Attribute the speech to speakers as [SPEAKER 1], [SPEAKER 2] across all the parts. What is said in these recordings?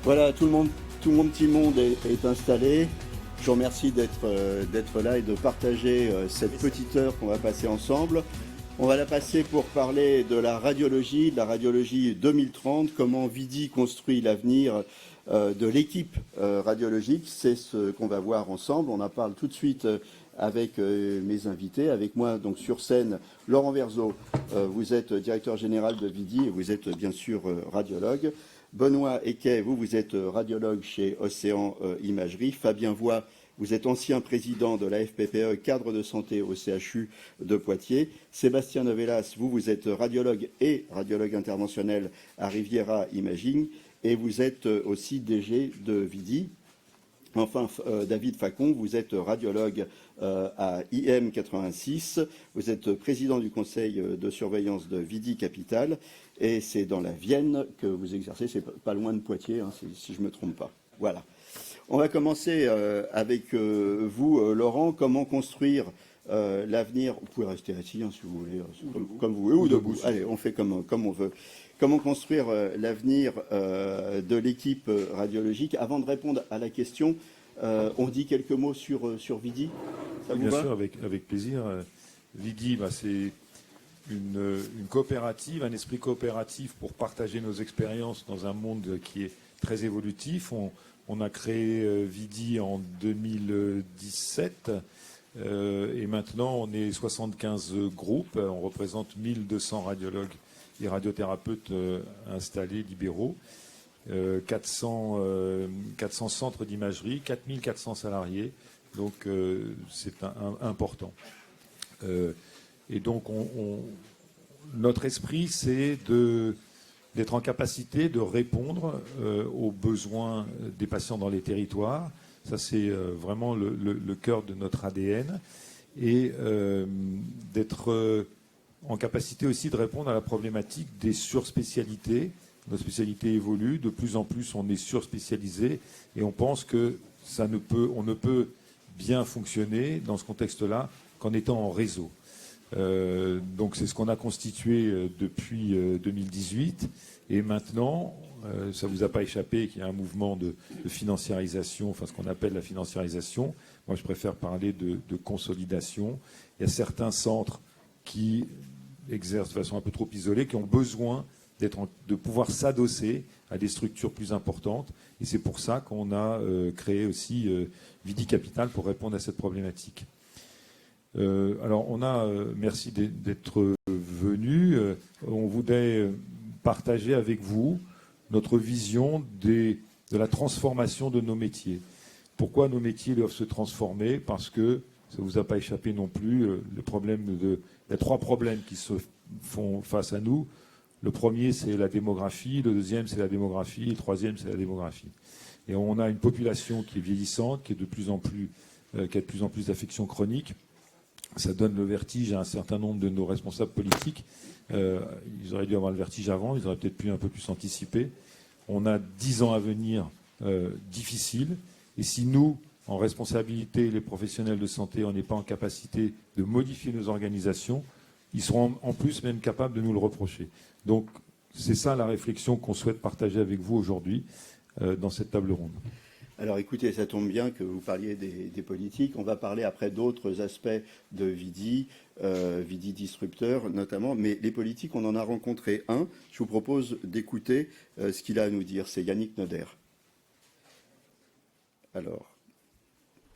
[SPEAKER 1] Voilà, tout mon petit monde est installé. Je vous remercie d'être là et de partager cette petite heure qu'on va passer ensemble. On va la passer pour parler de la radiologie 2030, comment Vidi construit l'avenir de l'équipe radiologique. C'est ce qu'on va voir ensemble. On en parle tout de suite avec mes invités. Avec moi, donc sur scène, Laurent Verzeau. Vous êtes directeur général de Vidi et vous êtes bien sûr radiologue. Benoît Equet, vous êtes radiologue chez Océan Imagerie. Fabien Voix, vous êtes ancien président de la FPPE, cadre de santé au CHU de Poitiers. Sébastien Novelas, vous êtes radiologue et radiologue interventionnel à Riviera Imaging. Et vous êtes aussi DG de Vidi. Enfin, David Facon, vous êtes radiologue à IM86. Vous êtes président du conseil de surveillance de Vidi Capital. Et c'est dans la Vienne que vous exercez. C'est pas loin de Poitiers, hein, si je ne me trompe pas. Voilà. On va commencer avec vous, Laurent. Comment construire l'avenir? Vous pouvez rester assis, hein, si vous voulez, comme vous voulez, ou debout. Allez, on fait comme on veut. Comment construire l'avenir de l'équipe radiologique? Avant de répondre à la question, on dit quelques mots sur Vidi. Ça vous va?
[SPEAKER 2] Bien sûr, avec plaisir. Vidi, c'est une coopérative, un esprit coopératif pour partager nos expériences dans un monde qui est très évolutif. On a créé Vidi en 2017 et maintenant on est 75 groupes. On représente 1200 radiologues et radiothérapeutes installés, libéraux, 400 centres d'imagerie, 4400 salariés. Donc c'est important. Et donc notre esprit, c'est d'être en capacité de répondre aux besoins des patients dans les territoires. Ça, c'est vraiment le cœur de notre ADN. Et d'être en capacité aussi de répondre à la problématique des surspécialités. Nos spécialités évoluent. De plus en plus, on est surspécialisé. Et on pense que on ne peut bien fonctionner dans ce contexte-là qu'en étant en réseau. Donc c'est ce qu'on a constitué depuis 2018 et maintenant ça vous a pas échappé qu'il y a un mouvement de financiarisation, enfin ce qu'on appelle la financiarisation. Moi je préfère parler de consolidation. Il y a certains centres qui exercent de façon un peu trop isolée, qui ont besoin de pouvoir s'adosser à des structures plus importantes et c'est pour ça qu'on a créé aussi Vidi Capital pour répondre à cette problématique. Alors, merci d'être venu. On voudrait partager avec vous notre vision de la transformation de nos métiers. Pourquoi nos métiers doivent se transformer? Parce que, ça ne vous a pas échappé non plus, il y a trois problèmes qui se font face à nous. Le premier, c'est la démographie. Le deuxième, c'est la démographie. Le troisième, c'est la démographie. Et on a une population qui est vieillissante, qui a de plus en plus d'affections chroniques. Ça donne le vertige à un certain nombre de nos responsables politiques. Ils auraient dû avoir le vertige avant, ils auraient peut-être pu un peu plus anticiper. On a 10 ans à venir difficiles. Et si nous, en responsabilité, les professionnels de santé, on n'est pas en capacité de modifier nos organisations, ils seront en plus même capables de nous le reprocher. Donc c'est ça la réflexion qu'on souhaite partager avec vous aujourd'hui dans cette table ronde.
[SPEAKER 1] Alors écoutez, ça tombe bien que vous parliez des politiques. On va parler après d'autres aspects de Vidi, Vidi Disrupteur notamment. Mais les politiques, on en a rencontré un. Je vous propose d'écouter ce qu'il a à nous dire. C'est Yannick Noder. Alors.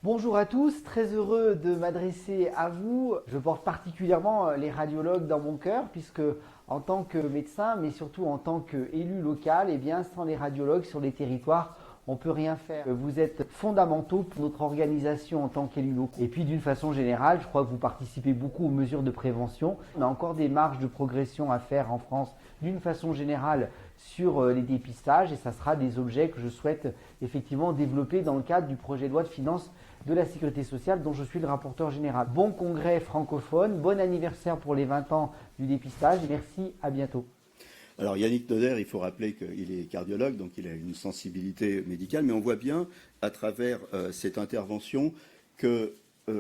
[SPEAKER 3] Bonjour à tous, très heureux de m'adresser à vous. Je porte particulièrement les radiologues dans mon cœur puisque en tant que médecin, mais surtout en tant qu'élu local, eh bien, sans les radiologues sur les territoires, on ne peut rien faire. Vous êtes fondamentaux pour notre organisation en tant qu'élus locaux. Et puis d'une façon générale, je crois que vous participez beaucoup aux mesures de prévention. On a encore des marges de progression à faire en France d'une façon générale sur les dépistages et ça sera des objets que je souhaite effectivement développer dans le cadre du projet de loi de finances de la Sécurité sociale dont je suis le rapporteur général. Bon congrès francophone, bon anniversaire pour les 20 ans du dépistage. Merci, à bientôt.
[SPEAKER 1] Alors Yannick Noder, il faut rappeler qu'il est cardiologue, donc il a une sensibilité médicale, mais on voit bien à travers cette intervention que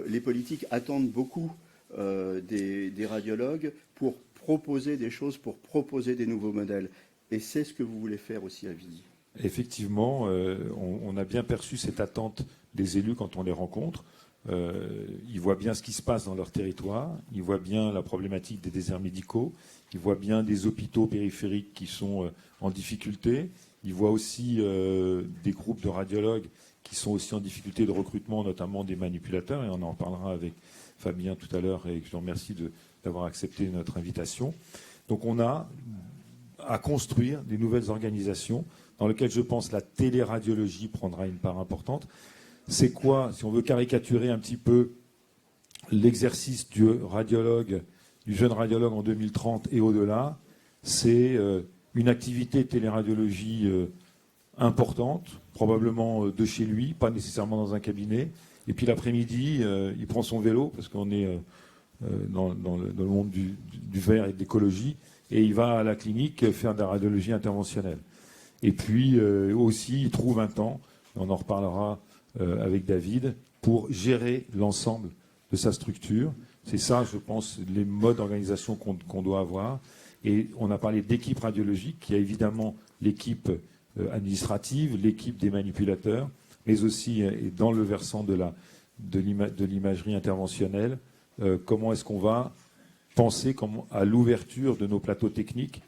[SPEAKER 1] les politiques attendent beaucoup des radiologues pour proposer des choses, pour proposer des nouveaux modèles. Et c'est ce que vous voulez faire aussi à Vidi.
[SPEAKER 2] Effectivement, on a bien perçu cette attente des élus quand on les rencontre. Ils voient bien ce qui se passe dans leur territoire, ils voient bien la problématique des déserts médicaux, ils voient bien des hôpitaux périphériques qui sont en difficulté, ils voient aussi des groupes de radiologues qui sont aussi en difficulté de recrutement, notamment des manipulateurs, et on en parlera avec Fabien tout à l'heure, et je vous remercie d'avoir accepté notre invitation. Donc on a à construire des nouvelles organisations dans lesquelles je pense la téléradiologie prendra une part importante. C'est quoi, si on veut caricaturer un petit peu l'exercice du jeune radiologue en 2030 et au-delà, c'est une activité de téléradiologie importante, probablement de chez lui, pas nécessairement dans un cabinet. Et puis l'après-midi, il prend son vélo, parce qu'on est dans le monde du vert et de l'écologie, et il va à la clinique faire de la radiologie interventionnelle. Et puis aussi, il trouve un temps, on en reparlera avec David, pour gérer l'ensemble de sa structure. C'est ça, je pense, les modes d'organisation qu'on doit avoir. Et on a parlé d'équipe radiologique, qui a évidemment l'équipe administrative, l'équipe des manipulateurs, mais aussi dans le versant de l'imagerie interventionnelle, comment est-ce qu'on va penser à l'ouverture de nos plateaux techniques,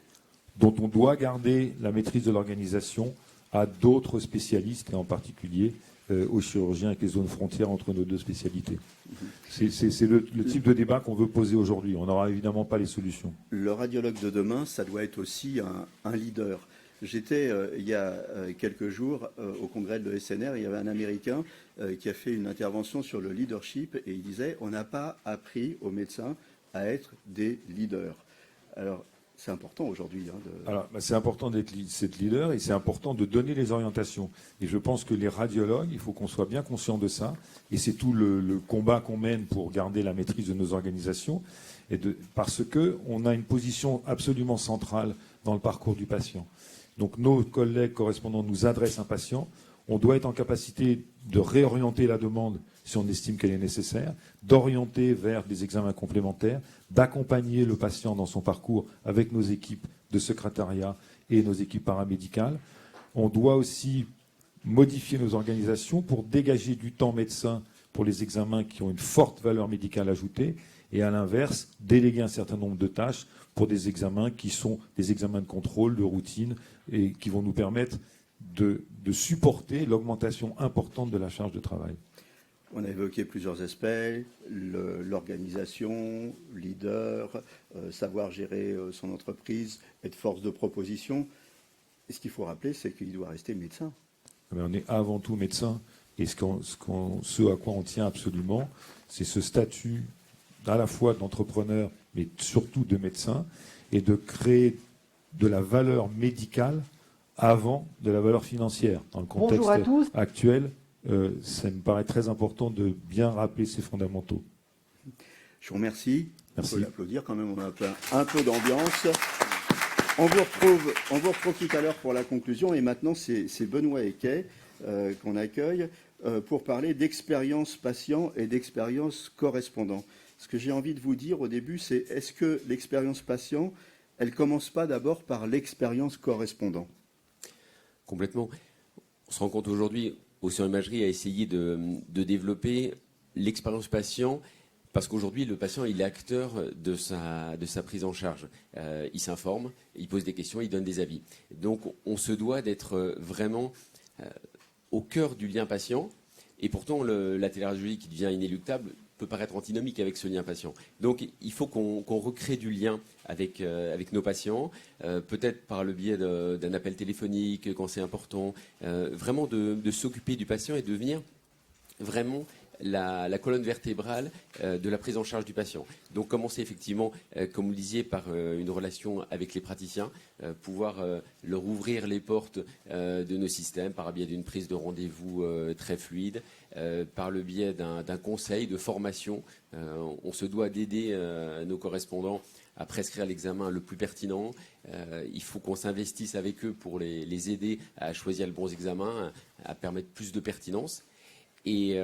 [SPEAKER 2] dont on doit garder la maîtrise de l'organisation à d'autres spécialistes, et en particulier aux chirurgiens avec les zones frontières entre nos deux spécialités. C'est le type de débat qu'on veut poser aujourd'hui. On n'aura évidemment pas les solutions.
[SPEAKER 1] Le radiologue de demain, ça doit être aussi un leader. J'étais il y a quelques jours au congrès de l'ESNR, il y avait un Américain qui a fait une intervention sur le leadership et il disait on n'a pas appris aux médecins à être des leaders. Alors, c'est important aujourd'hui.
[SPEAKER 2] Alors, c'est important d'être leader et c'est important de donner les orientations. Et je pense que les radiologues, il faut qu'on soit bien conscient de ça. Et c'est tout le combat qu'on mène pour garder la maîtrise de nos organisations. Parce qu'on a une position absolument centrale dans le parcours du patient. Donc nos collègues correspondants nous adressent un patient. On doit être en capacité de réorienter la demande si on estime qu'elle est nécessaire, d'orienter vers des examens complémentaires, d'accompagner le patient dans son parcours avec nos équipes de secrétariat et nos équipes paramédicales. On doit aussi modifier nos organisations pour dégager du temps médecin pour les examens qui ont une forte valeur médicale ajoutée et à l'inverse, déléguer un certain nombre de tâches pour des examens qui sont des examens de contrôle, de routine et qui vont nous permettre de supporter l'augmentation importante de la charge de travail.
[SPEAKER 1] On a évoqué plusieurs aspects, l'organisation, leader, savoir gérer son entreprise, être force de proposition. Et ce qu'il faut rappeler, c'est qu'il doit rester médecin.
[SPEAKER 2] Mais on est avant tout médecin. Et ce à quoi on tient absolument, c'est ce statut à la fois d'entrepreneur, mais surtout de médecin, et de créer de la valeur médicale avant de la valeur financière. Dans le contexte actuel, ça me paraît très important de bien rappeler ces fondamentaux.
[SPEAKER 1] Je vous remercie.
[SPEAKER 2] Merci.
[SPEAKER 1] On peut l'applaudir quand même, on a un peu d'ambiance. On vous retrouve tout à l'heure pour la conclusion. Et maintenant, c'est Benoît Equet qu'on accueille pour parler d'expérience patient et d'expérience correspondant. Ce que j'ai envie de vous dire au début, c'est est-ce que l'expérience patient, elle ne commence pas d'abord par l'expérience correspondant ?
[SPEAKER 4] Complètement. On se rend compte aujourd'hui, Océan Imagerie a essayé de développer l'expérience patient parce qu'aujourd'hui, le patient, il est acteur de sa prise en charge. Il s'informe, il pose des questions, il donne des avis. Donc, on se doit d'être vraiment au cœur du lien patient. Et pourtant, la téléradiologie qui devient inéluctable peut paraître antinomique avec ce lien patient. Donc, il faut qu'on recrée du lien avec nos patients, peut-être par le biais d'un appel téléphonique quand c'est important, vraiment de s'occuper du patient et de devenir vraiment la colonne vertébrale de la prise en charge du patient. Donc commencer effectivement, comme vous le disiez, par une relation avec les praticiens, pouvoir leur ouvrir les portes de nos systèmes par le biais d'une prise de rendez-vous très fluide, par le biais d'un conseil, de formation. On se doit d'aider nos correspondants à prescrire l'examen le plus pertinent. Il faut qu'on s'investisse avec eux pour les aider à choisir le bon examen, à permettre plus de pertinence. Et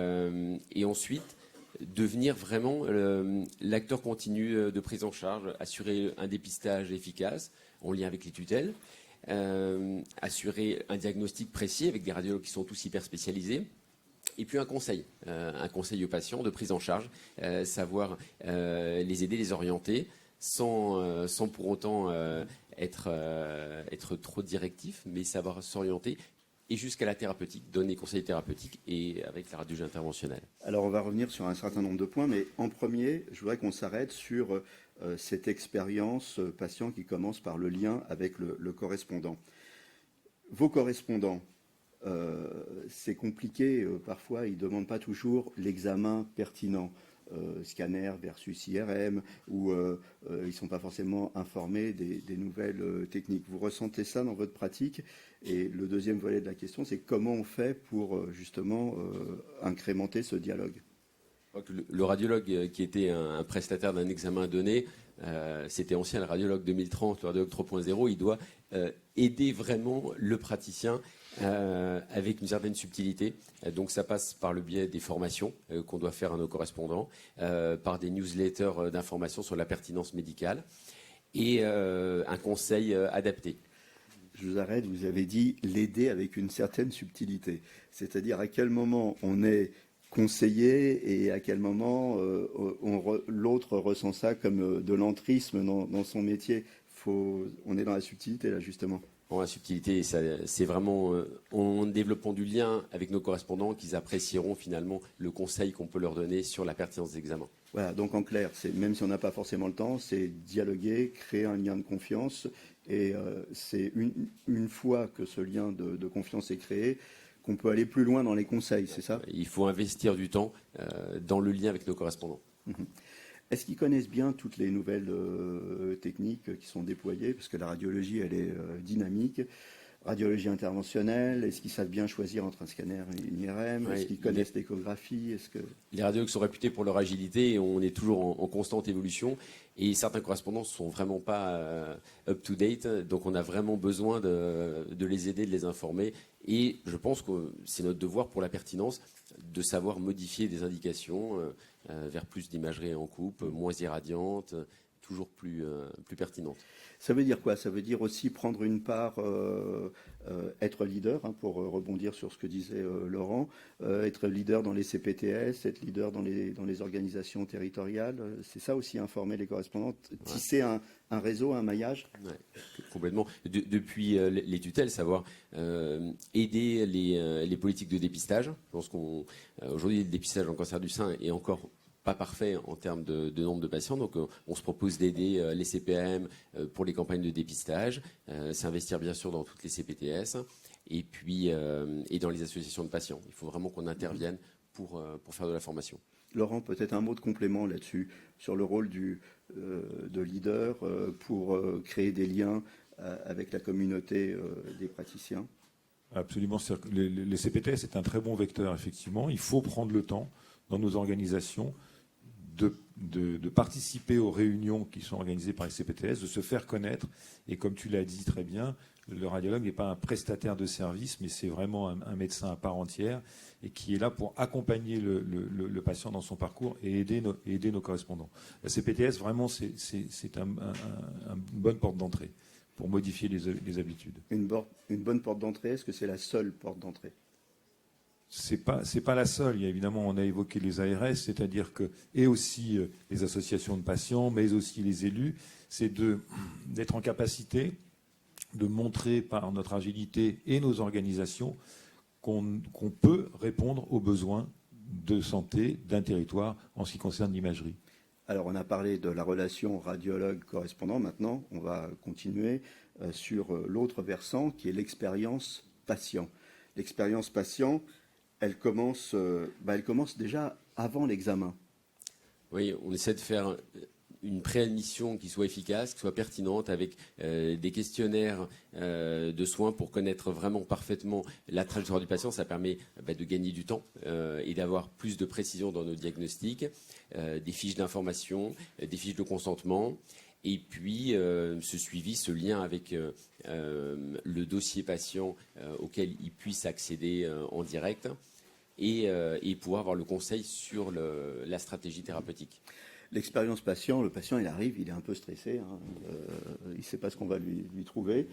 [SPEAKER 4] ensuite, devenir vraiment l'acteur continu de prise en charge, assurer un dépistage efficace en lien avec les tutelles, assurer un diagnostic précis avec des radiologues qui sont tous hyper spécialisés. Et puis un conseil aux patients de prise en charge, savoir les aider, les orienter, sans pour autant être trop directif, mais savoir s'orienter et jusqu'à la thérapeutique, donner conseils thérapeutiques et avec la radiologie interventionnelle.
[SPEAKER 1] Alors on va revenir sur un certain nombre de points, mais en premier, je voudrais qu'on s'arrête sur cette expérience patient qui commence par le lien avec le correspondant. Vos correspondants, c'est compliqué, parfois ils ne demandent pas toujours l'examen pertinent, scanner versus IRM, ou ils ne sont pas forcément informés des nouvelles techniques. Vous ressentez ça dans votre pratique? Et le deuxième volet de la question, c'est comment on fait pour justement incrémenter ce dialogue?
[SPEAKER 4] Le radiologue qui était un prestataire d'un examen donné, c'était ancien, le radiologue 2030, le radiologue 3.0, il doit aider vraiment le praticien avec une certaine subtilité. Donc ça passe par le biais des formations qu'on doit faire à nos correspondants, par des newsletters d'informations sur la pertinence médicale et un conseil adapté.
[SPEAKER 1] Je vous arrête, vous avez dit l'aider avec une certaine subtilité. C'est-à-dire à quel moment on est conseillé et à quel moment l'autre ressent ça comme de l'entrisme dans son métier. On est dans la subtilité là justement.
[SPEAKER 4] Bon, la subtilité, c'est vraiment en développant du lien avec nos correspondants qu'ils apprécieront finalement le conseil qu'on peut leur donner sur la pertinence des examens.
[SPEAKER 1] Voilà, donc en clair, même si on n'a pas forcément le temps, c'est dialoguer, créer un lien de confiance. Et c'est une fois que ce lien de confiance est créé, qu'on peut aller plus loin dans les conseils, c'est ça?
[SPEAKER 4] Il faut investir du temps dans le lien avec nos correspondants.
[SPEAKER 1] Est-ce qu'ils connaissent bien toutes les nouvelles techniques qui sont déployées? Parce que la radiologie, elle est dynamique. Radiologie interventionnelle, est-ce qu'ils savent bien choisir entre un scanner et une IRM? Est-ce qu'ils connaissent l'échographie?
[SPEAKER 4] Les radiologues sont réputés pour leur agilité et on est toujours en constante évolution. Et certains correspondants ne sont vraiment pas up-to-date. Donc on a vraiment besoin de les aider, de les informer. Et je pense que c'est notre devoir pour la pertinence de savoir modifier des indications vers plus d'imagerie en coupe, moins irradiante, toujours plus pertinente.
[SPEAKER 1] Ça veut dire quoi? Ça veut dire aussi prendre une part, être leader, pour rebondir sur ce que disait Laurent, être leader dans les CPTS, être leader dans les organisations territoriales. C'est ça aussi, informer les correspondants, tisser un réseau, un maillage?
[SPEAKER 4] Ouais, complètement. Depuis les tutelles, savoir aider les politiques de dépistage. Je pense qu'aujourd'hui, le dépistage en cancer du sein est encore pas parfait en termes de nombre de patients, donc on se propose d'aider les CPM pour les campagnes de dépistage, s'investir bien sûr dans toutes les CPTS et puis et dans les associations de patients. Il faut vraiment qu'on intervienne pour faire de la formation.
[SPEAKER 1] Laurent, peut-être un mot de complément là-dessus, sur le rôle de leader pour créer des liens avec la communauté des praticiens.
[SPEAKER 2] Absolument. Les CPTS, c'est un très bon vecteur, effectivement. Il faut prendre le temps dans nos organisations de participer aux réunions qui sont organisées par les CPTS, de se faire connaître. Et comme tu l'as dit très bien, le radiologue n'est pas un prestataire de service, mais c'est vraiment un médecin à part entière et qui est là pour accompagner le patient dans son parcours et aider nos correspondants. La CPTS, vraiment, c'est une bonne porte d'entrée pour modifier les habitudes.
[SPEAKER 1] Une bonne porte d'entrée, est-ce que c'est la seule porte d'entrée?
[SPEAKER 2] C'est pas la seule. Il y a évidemment, on a évoqué les ARS, c'est-à-dire que, et aussi les associations de patients, mais aussi les élus, c'est d'être en capacité de montrer par notre agilité et nos organisations qu'on peut répondre aux besoins de santé d'un territoire en ce qui concerne l'imagerie.
[SPEAKER 1] Alors, on a parlé de la relation radiologue-correspondant. Maintenant, on va continuer sur l'autre versant qui est l'expérience patient. L'expérience patient, elle commence déjà avant l'examen.
[SPEAKER 4] Oui, on essaie de faire une préadmission qui soit efficace, qui soit pertinente, avec des questionnaires de soins pour connaître vraiment parfaitement la trajectoire du patient. Ça permet de gagner du temps et d'avoir plus de précision dans nos diagnostics, des fiches d'information, des fiches de consentement. Et puis ce suivi, ce lien avec le dossier patient auquel il puisse accéder en direct et pouvoir avoir le conseil sur la stratégie thérapeutique.
[SPEAKER 1] L'expérience patient, le patient il arrive, il est un peu stressé, il ne sait pas ce qu'on va lui trouver.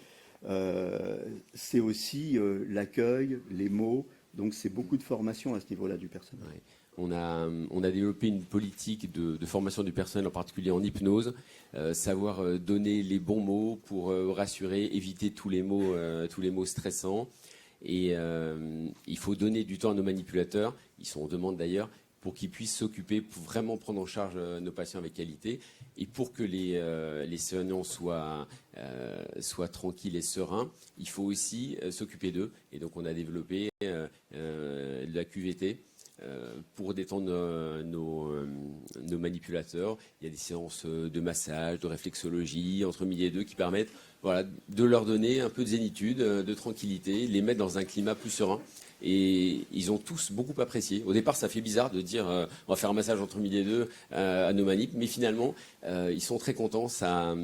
[SPEAKER 1] c'est aussi l'accueil, les mots. Donc c'est beaucoup de formation à ce niveau-là du personnel.
[SPEAKER 4] Ouais. On a développé une politique de formation du personnel, en particulier en hypnose, savoir donner les bons mots pour rassurer, éviter tous les mots stressants. Et il faut donner du temps à nos manipulateurs, ils sont en demande d'ailleurs, pour qu'ils puissent s'occuper, pour vraiment prendre en charge nos patients avec qualité, et pour que les soignants soient tranquilles et sereins, il faut aussi s'occuper d'eux. Et donc on a développé la QVT pour détendre nos manipulateurs. Il y a des séances de massage, de réflexologie, entre midi et deux, qui permettent de leur donner un peu de zénitude, de tranquillité, les mettre dans un climat plus serein. Et ils ont tous beaucoup apprécié. Au départ, ça fait bizarre de dire on va faire un massage entre midi et deux à nos manips, mais finalement, ils sont très contents. Ça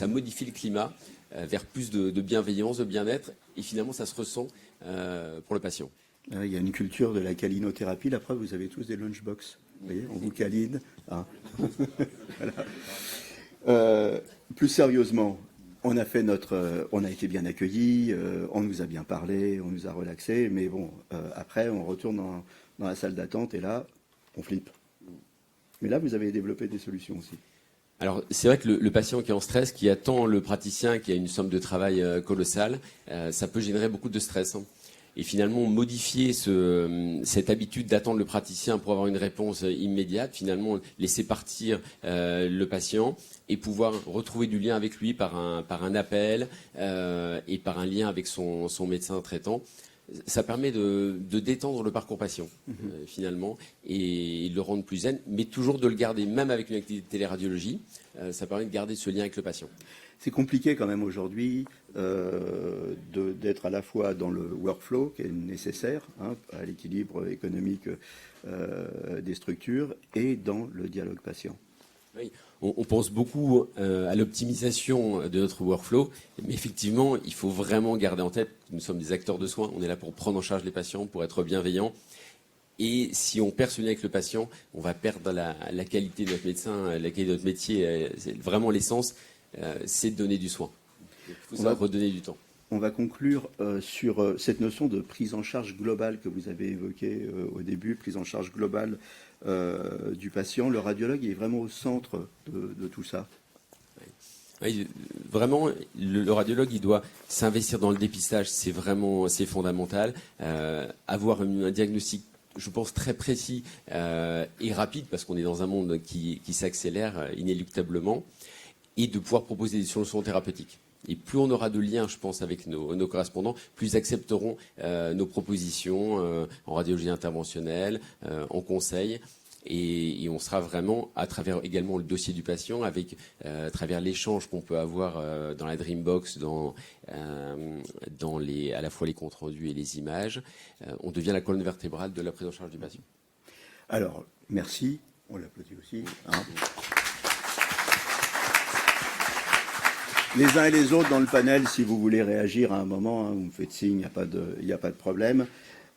[SPEAKER 4] modifie le climat vers plus de bienveillance, de bien-être, et finalement, ça se ressent pour le patient.
[SPEAKER 1] Il y a une culture de la câlinothérapie. La preuve, vous avez tous des lunchbox. Vous voyez, on vous câline. Hein. Voilà. Plus sérieusement, on a été bien accueillis, on nous a bien parlé, on nous a relaxés, mais bon, après, on retourne dans la salle d'attente et là, on flippe. Mais là, vous avez développé des solutions aussi.
[SPEAKER 4] Alors, c'est vrai que le patient qui est en stress, qui attend le praticien, qui a une somme de travail colossale, ça peut générer beaucoup de stress. Hein. Et finalement, modifier cette habitude d'attendre le praticien pour avoir une réponse immédiate, finalement, laisser partir le patient et pouvoir retrouver du lien avec lui par un appel et par un lien avec son médecin traitant, ça permet de détendre le parcours patient, finalement, et de le rendre plus zen, mais toujours de le garder, même avec une activité de téléradiologie, ça permet de garder ce lien avec le patient.
[SPEAKER 1] C'est compliqué quand même aujourd'hui d'être à la fois dans le workflow qui est nécessaire à l'équilibre économique des structures et dans le dialogue patient.
[SPEAKER 4] Oui, on pense beaucoup à l'optimisation de notre workflow, mais effectivement, il faut vraiment garder en tête que nous sommes des acteurs de soins, on est là pour prendre en charge les patients, pour être bienveillants. Et si on perd ce lien avec le patient, on va perdre la qualité de notre médecin, la qualité de notre métier. C'est vraiment l'essence, c'est de donner du soin. Il faut savoir redonner du temps.
[SPEAKER 1] On va conclure sur cette notion de prise en charge globale que vous avez évoquée au début, prise en charge globale du patient. Le radiologue est vraiment au centre de tout ça.
[SPEAKER 4] Oui, vraiment, le radiologue, il doit s'investir dans le dépistage, c'est fondamental. Avoir un diagnostic, je pense, très précis et rapide, parce qu'on est dans un monde qui s'accélère inéluctablement, et de pouvoir proposer des solutions thérapeutiques. Et plus on aura de liens, je pense, avec nos correspondants, plus ils accepteront nos propositions en radiologie interventionnelle, en conseil. Et on sera vraiment, à travers également le dossier du patient, à travers l'échange qu'on peut avoir dans la Dreambox, à la fois les comptes rendus et les images, on devient la colonne vertébrale de la prise en charge du patient.
[SPEAKER 1] Alors, merci. On l'applaudit aussi. Hein. Les uns et les autres dans le panel, si vous voulez réagir à un moment, vous me faites signe, il n'y a pas de problème.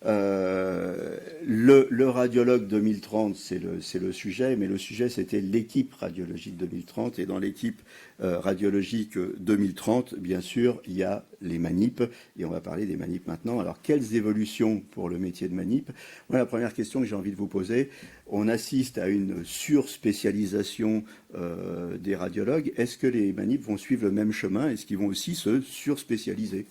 [SPEAKER 1] Le radiologue 2030, c'est le sujet, mais le sujet, c'était l'équipe radiologique 2030. Et dans l'équipe radiologique 2030, bien sûr, il y a les manips. Et on va parler des manips maintenant. Alors, quelles évolutions pour le métier de manip? Moi, la première question que j'ai envie de vous poser, on assiste à une surspécialisation des radiologues. Est-ce que les manips vont suivre le même chemin? Est-ce qu'ils vont aussi se surspécialiser?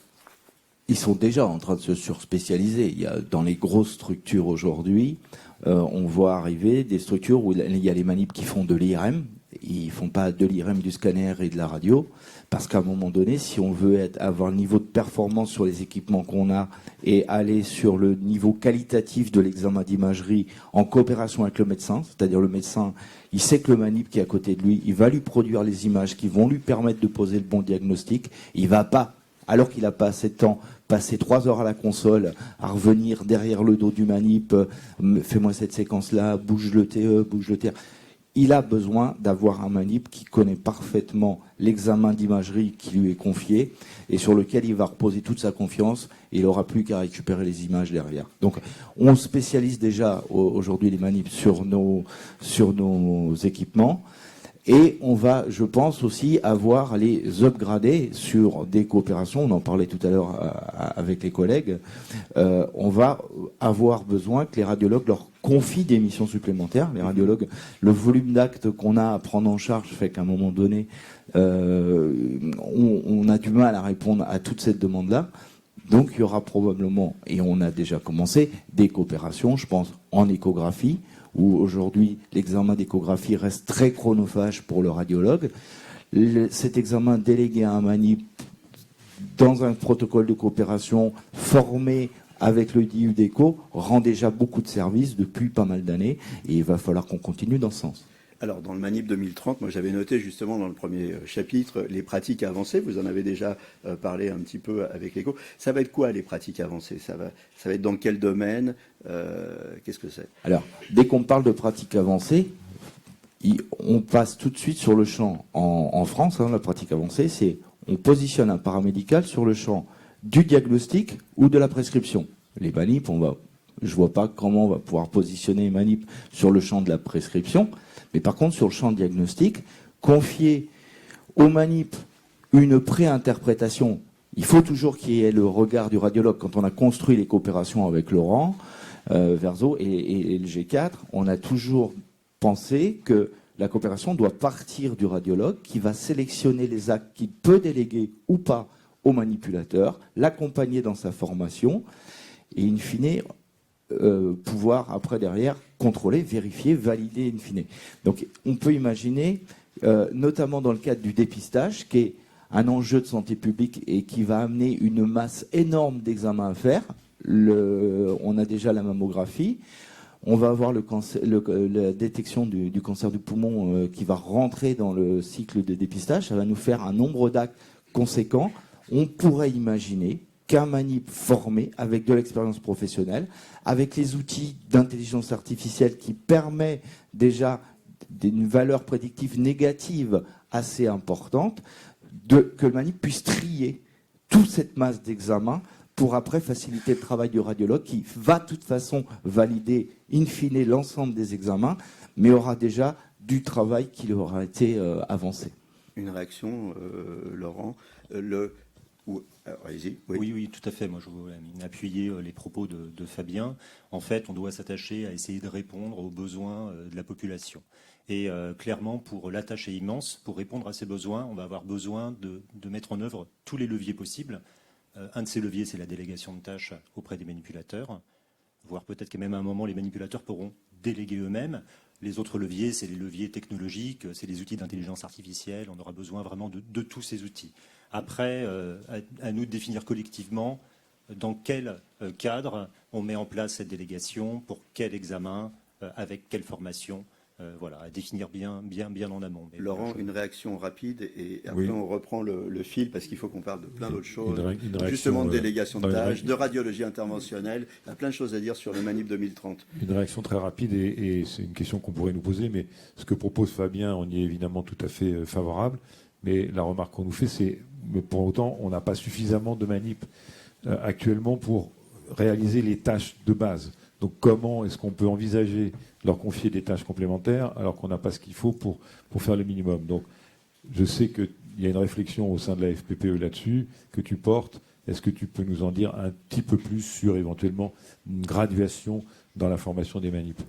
[SPEAKER 5] Ils sont déjà en train de se surspécialiser. Il y a, dans les grosses structures aujourd'hui, on voit arriver des structures où il y a les manips qui font de l'IRM. Ils font pas de l'IRM, du scanner et de la radio. Parce qu'à un moment donné, si on veut avoir le niveau de performance sur les équipements qu'on a et aller sur le niveau qualitatif de l'examen d'imagerie en coopération avec le médecin, c'est-à-dire le médecin, il sait que le manip qui est à côté de lui, il va lui produire les images qui vont lui permettre de poser le bon diagnostic. Il va pas, alors qu'il n'a pas assez de temps, passer 3 heures à la console, à revenir derrière le dos du manip, fais-moi cette séquence-là, bouge le TE, bouge le TR. Il a besoin d'avoir un manip qui connaît parfaitement l'examen d'imagerie qui lui est confié et sur lequel il va reposer toute sa confiance et il n'aura plus qu'à récupérer les images derrière. Donc on spécialise déjà aujourd'hui les manips sur nos équipements. Et on va, je pense aussi, avoir les upgrader sur des coopérations. On en parlait tout à l'heure avec les collègues. On va avoir besoin que les radiologues leur confient des missions supplémentaires. Les radiologues, le volume d'actes qu'on a à prendre en charge fait qu'à un moment donné, on a du mal à répondre à toute cette demande-là. Donc il y aura probablement, et on a déjà commencé, des coopérations, je pense, en échographie, où aujourd'hui l'examen d'échographie reste très chronophage pour le radiologue. Cet examen délégué à un manip dans un protocole de coopération formé avec le DIU d'écho rend déjà beaucoup de services depuis pas mal d'années, et il va falloir qu'on continue dans ce sens.
[SPEAKER 1] Alors, dans le Manip 2030, moi j'avais noté justement dans le premier chapitre les pratiques avancées. Vous en avez déjà parlé un petit peu avec l'écho. Ça va être quoi les pratiques avancées ? Ça va être dans quel domaine ? Qu'est-ce que c'est ?
[SPEAKER 5] Alors, dès qu'on parle de pratiques avancées, on passe tout de suite sur le champ. En France, la pratique avancée, c'est on positionne un paramédical sur le champ du diagnostic ou de la prescription. Les manips, je vois pas comment on va pouvoir positionner les manips sur le champ de la prescription. Mais par contre, sur le champ diagnostic, confier au manip une préinterprétation, il faut toujours qu'il y ait le regard du radiologue. Quand on a construit les coopérations avec Laurent Verzeau et le G4, on a toujours pensé que la coopération doit partir du radiologue qui va sélectionner les actes qu'il peut déléguer ou pas au manipulateur, l'accompagner dans sa formation et in fine pouvoir après derrière contrôler, vérifier, valider in fine. Donc on peut imaginer, notamment dans le cadre du dépistage, qui est un enjeu de santé publique et qui va amener une masse énorme d'examens à faire. On a déjà la mammographie, on va avoir la détection du cancer du poumon qui va rentrer dans le cycle de dépistage. Ça va nous faire un nombre d'actes conséquent. On pourrait imaginer qu'un manip formé avec de l'expérience professionnelle, avec les outils d'intelligence artificielle qui permet déjà une valeur prédictive négative assez importante, que le manip puisse trier toute cette masse d'examens pour après faciliter le travail du radiologue qui va de toute façon valider in fine l'ensemble des examens, mais aura déjà du travail qui leur aura été avancé.
[SPEAKER 1] Une réaction, Laurent allez-y.
[SPEAKER 6] Oui, tout à fait. Moi, je voulais appuyer les propos de Fabien. En fait, on doit s'attacher à essayer de répondre aux besoins de la population. Et clairement, la tâche est immense. Pour répondre à ces besoins, on va avoir besoin de mettre en œuvre tous les leviers possibles. Un de ces leviers, c'est la délégation de tâches auprès des manipulateurs. Voire peut-être qu'à même à un moment, les manipulateurs pourront déléguer eux-mêmes. Les autres leviers, c'est les leviers technologiques, c'est les outils d'intelligence artificielle. On aura besoin vraiment de tous ces outils. Après, à nous de définir collectivement dans quel cadre on met en place cette délégation, pour quel examen, avec quelle formation, à définir bien en amont. Mais
[SPEAKER 1] Laurent, une réaction rapide et après
[SPEAKER 2] Oui.
[SPEAKER 1] On reprend le fil parce qu'il faut qu'on parle de plein d'autres choses.
[SPEAKER 2] Une réaction,
[SPEAKER 1] Justement de délégation de
[SPEAKER 2] une
[SPEAKER 1] tâches,
[SPEAKER 2] réaction.
[SPEAKER 1] de radiologie interventionnelle. Il y a plein de choses à dire sur le Manip 2030.
[SPEAKER 2] Une réaction très rapide et c'est une question qu'on pourrait nous poser, mais ce que propose Fabien, on y est évidemment tout à fait favorable. Mais la remarque qu'on nous fait, c'est mais pour autant, on n'a pas suffisamment de manip actuellement pour réaliser les tâches de base. Donc comment est-ce qu'on peut envisager de leur confier des tâches complémentaires alors qu'on n'a pas ce qu'il faut pour faire le minimum. Donc je sais qu'il y a une réflexion au sein de la FPPE là-dessus que tu portes. Est-ce que tu peux nous en dire un petit peu plus sur éventuellement une graduation dans la formation des manips ?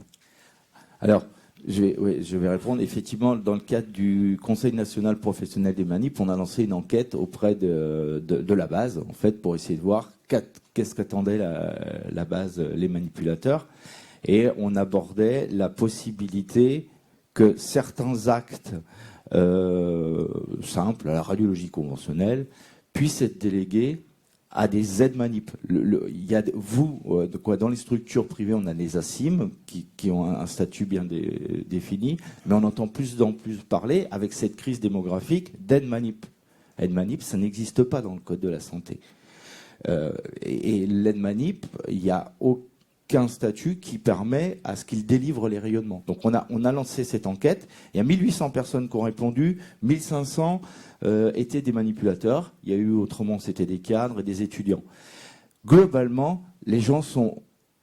[SPEAKER 5] Alors, je vais répondre. Effectivement, dans le cadre du Conseil national professionnel des manips, on a lancé une enquête auprès de la base, en fait, pour essayer de voir qu'est-ce qu'attendait la base, les manipulateurs. Et on abordait la possibilité que certains actes simples, à la radiologie conventionnelle, puissent être délégués à des aides manip. Dans les structures privées, on a les ASIM qui ont un statut bien défini, mais on entend plus en plus parler, avec cette crise démographique, d'aide manip. Aide manip, ça n'existe pas dans le Code de la santé. Et l'aide manip, il n'y a aucun statut qui permet à ce qu'il délivre les rayonnements. Donc on a lancé cette enquête, il y a 1800 personnes qui ont répondu, 1500 étaient des manipulateurs, il y a eu autrement c'était des cadres et des étudiants. Globalement, les gens sont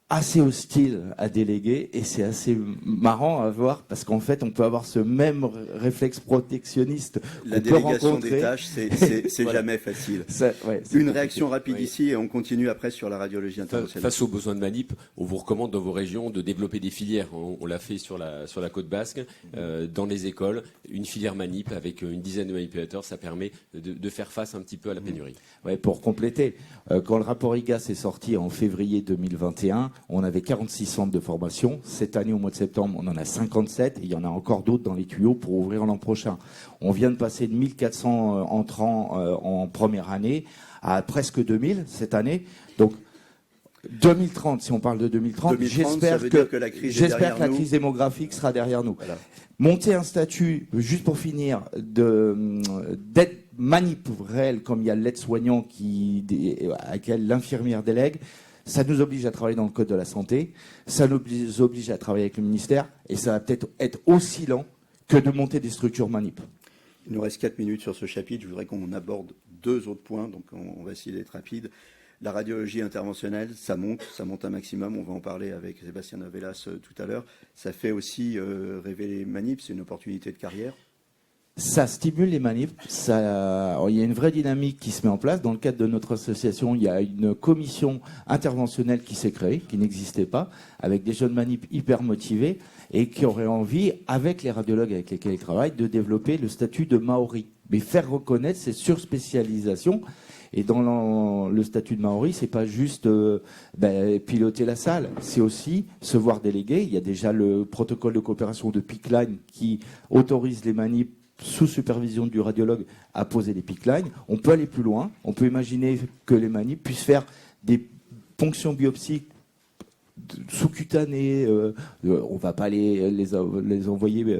[SPEAKER 5] assez hostile à déléguer, et c'est assez marrant à voir parce qu'en fait on peut avoir ce même réflexe protectionniste.
[SPEAKER 1] La délégation des tâches, c'est voilà. Jamais facile. Une réaction rapide ici et on continue après sur la radiologie internationale.
[SPEAKER 4] Face aux besoins de manip, on vous recommande dans vos régions de développer des filières. On l'a fait sur la côte basque, dans les écoles, une filière manip avec une dizaine de manipulateurs, ça permet de faire face un petit peu à la pénurie.
[SPEAKER 5] Ouais, pour compléter, quand le rapport IGAS est sorti en février 2021, on avait 46 centres de formation. Cette année, au mois de septembre, on en a 57. Et il y en a encore d'autres dans les tuyaux pour ouvrir l'an prochain. On vient de passer de 1400 entrants en première année à presque 2000 cette année. Donc, 2030, si on parle de 2030 j'espère que la crise démographique sera derrière nous. Voilà. Monter un statut, juste pour finir, d'aide manip réelle, comme il y a l'aide-soignant à laquelle l'infirmière délègue, ça nous oblige à travailler dans le code de la santé, ça nous oblige à travailler avec le ministère, et ça va peut-être être aussi lent que de monter des structures manip.
[SPEAKER 1] Il nous reste 4 minutes sur ce chapitre. Je voudrais qu'on aborde 2 autres points, donc on va essayer d'être rapide. La radiologie interventionnelle, ça monte un maximum. On va en parler avec Sébastien Navelas tout à l'heure. Ça fait aussi rêver les manips, c'est une opportunité de carrière.
[SPEAKER 5] Ça stimule les manips. Il y a une vraie dynamique qui se met en place. Dans le cadre de notre association, il y a une commission interventionnelle qui s'est créée, qui n'existait pas, avec des jeunes manips hyper motivés et qui auraient envie, avec les radiologues avec lesquels ils travaillent, de développer le statut de Maori. Mais faire reconnaître ces surspécialisations. Et dans le statut de Maori, c'est pas juste piloter la salle, c'est aussi se voir déléguer. Il y a déjà le protocole de coopération de PICLINE qui autorise les manips sous supervision du radiologue à poser des PICLINE. On peut aller plus loin. On peut imaginer que les manips puissent faire des ponctions biopsiques sous-cutanées. On va pas les envoyer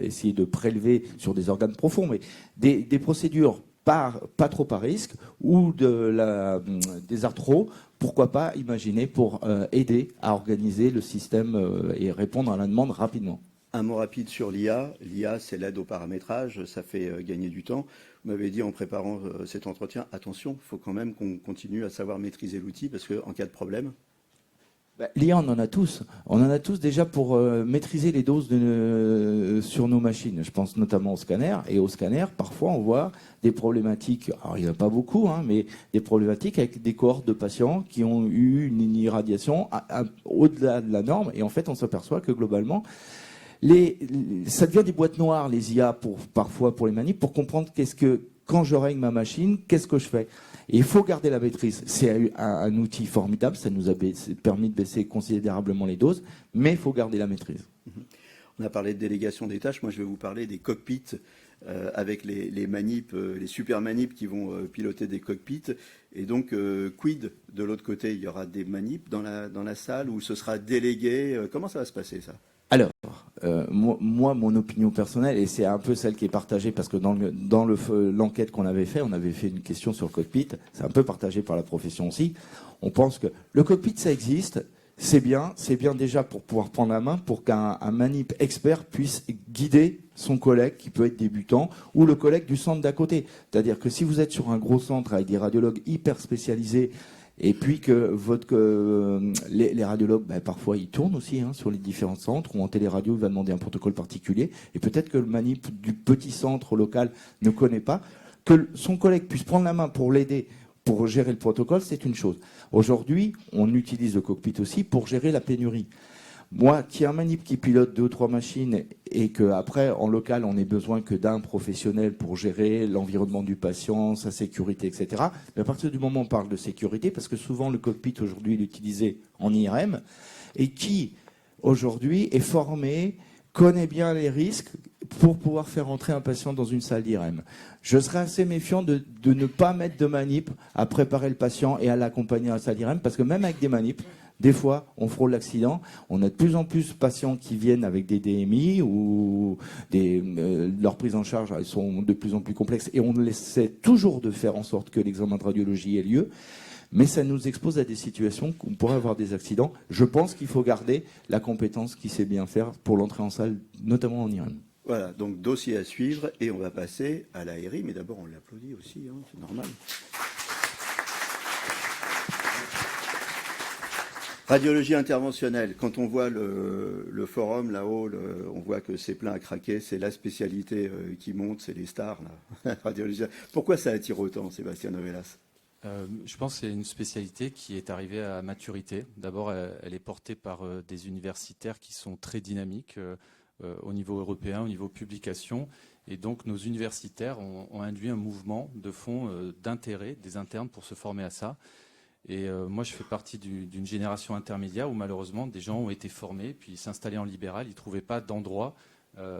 [SPEAKER 5] essayer de prélever sur des organes profonds, mais des procédures pas trop à risque ou des arthros, pourquoi pas imaginer pour aider à organiser le système et répondre à la demande rapidement.
[SPEAKER 1] Un mot rapide sur l'IA. L'IA, c'est l'aide au paramétrage, ça fait gagner du temps. Vous m'avez dit en préparant cet entretien, attention, il faut quand même qu'on continue à savoir maîtriser l'outil parce qu'en cas de problème...
[SPEAKER 5] L'IA, on en a tous. On en a tous déjà pour maîtriser les doses sur nos machines. Je pense notamment au scanner. Et au scanner, parfois, on voit des problématiques. Alors, il n'y en a pas beaucoup, mais des problématiques avec des cohortes de patients qui ont eu une irradiation au-delà de la norme. Et en fait, on s'aperçoit que globalement, ça devient des boîtes noires, les IA, parfois pour les manips, pour comprendre quand je règle ma machine, qu'est-ce que je fais. Et il faut garder la maîtrise. C'est un outil formidable, ça nous a permis de baisser considérablement les doses, mais il faut garder la maîtrise.
[SPEAKER 1] On a parlé de délégation des tâches, moi je vais vous parler des cockpits avec les manips, les super manips qui vont piloter des cockpits. Et donc, quid de l'autre côté? Il y aura des manips dans la salle ou ce sera délégué? Comment ça va se passer ça?
[SPEAKER 5] Alors, moi, mon opinion personnelle, et c'est un peu celle qui est partagée, parce que dans l'enquête qu'on avait fait, on avait fait une question sur le cockpit, c'est un peu partagé par la profession aussi. On pense que le cockpit, ça existe, c'est bien déjà pour pouvoir prendre la main, pour qu'un manip expert puisse guider son collègue qui peut être débutant, ou le collègue du centre d'à côté. C'est-à-dire que si vous êtes sur un gros centre avec des radiologues hyper spécialisés, et puis que les radiologues, parfois ils tournent aussi sur les différents centres, ou en téléradio, il va demander un protocole particulier, et peut-être que le manip du petit centre local ne connaît pas, que son collègue puisse prendre la main pour l'aider, pour gérer le protocole, c'est une chose. Aujourd'hui, on utilise le cockpit aussi pour gérer la pénurie. Moi, qui ai un manip qui pilote 2 ou 3 machines et qu'après, en local, on n'ait besoin que d'un professionnel pour gérer l'environnement du patient, sa sécurité, etc. Mais à partir du moment où on parle de sécurité, parce que souvent le cockpit aujourd'hui est utilisé en IRM, et qui aujourd'hui est formé, connaît bien les risques pour pouvoir faire entrer un patient dans une salle d'IRM. Je serais assez méfiant de ne pas mettre de manip à préparer le patient et à l'accompagner à la salle d'IRM, parce que même avec des manips, des fois, on frôle l'accident. On a de plus en plus de patients qui viennent avec des DMI ou leurs prises en charge elles sont de plus en plus complexes et on essaie toujours de faire en sorte que l'examen de radiologie ait lieu. Mais ça nous expose à des situations où on pourrait avoir des accidents. Je pense qu'il faut garder la compétence qui sait bien faire pour l'entrée en salle, notamment en IRM.
[SPEAKER 1] Voilà, donc dossier à suivre et on va passer à l'ARI, mais d'abord on l'applaudit aussi, c'est normal. Radiologie interventionnelle, quand on voit le forum là-haut, on voit que c'est plein à craquer, c'est la spécialité qui monte, c'est les stars. Là. Radiologie. Pourquoi ça attire autant, Sébastien Novelas?
[SPEAKER 7] Je pense que c'est une spécialité qui est arrivée à maturité. D'abord, elle est portée par des universitaires qui sont très dynamiques au niveau européen, au niveau publication. Et donc, nos universitaires ont induit un mouvement de fond d'intérêt des internes pour se former à ça. Et moi, je fais partie d'une génération intermédiaire où malheureusement, des gens ont été formés, puis s'installer en libéral, ils ne trouvaient pas d'endroit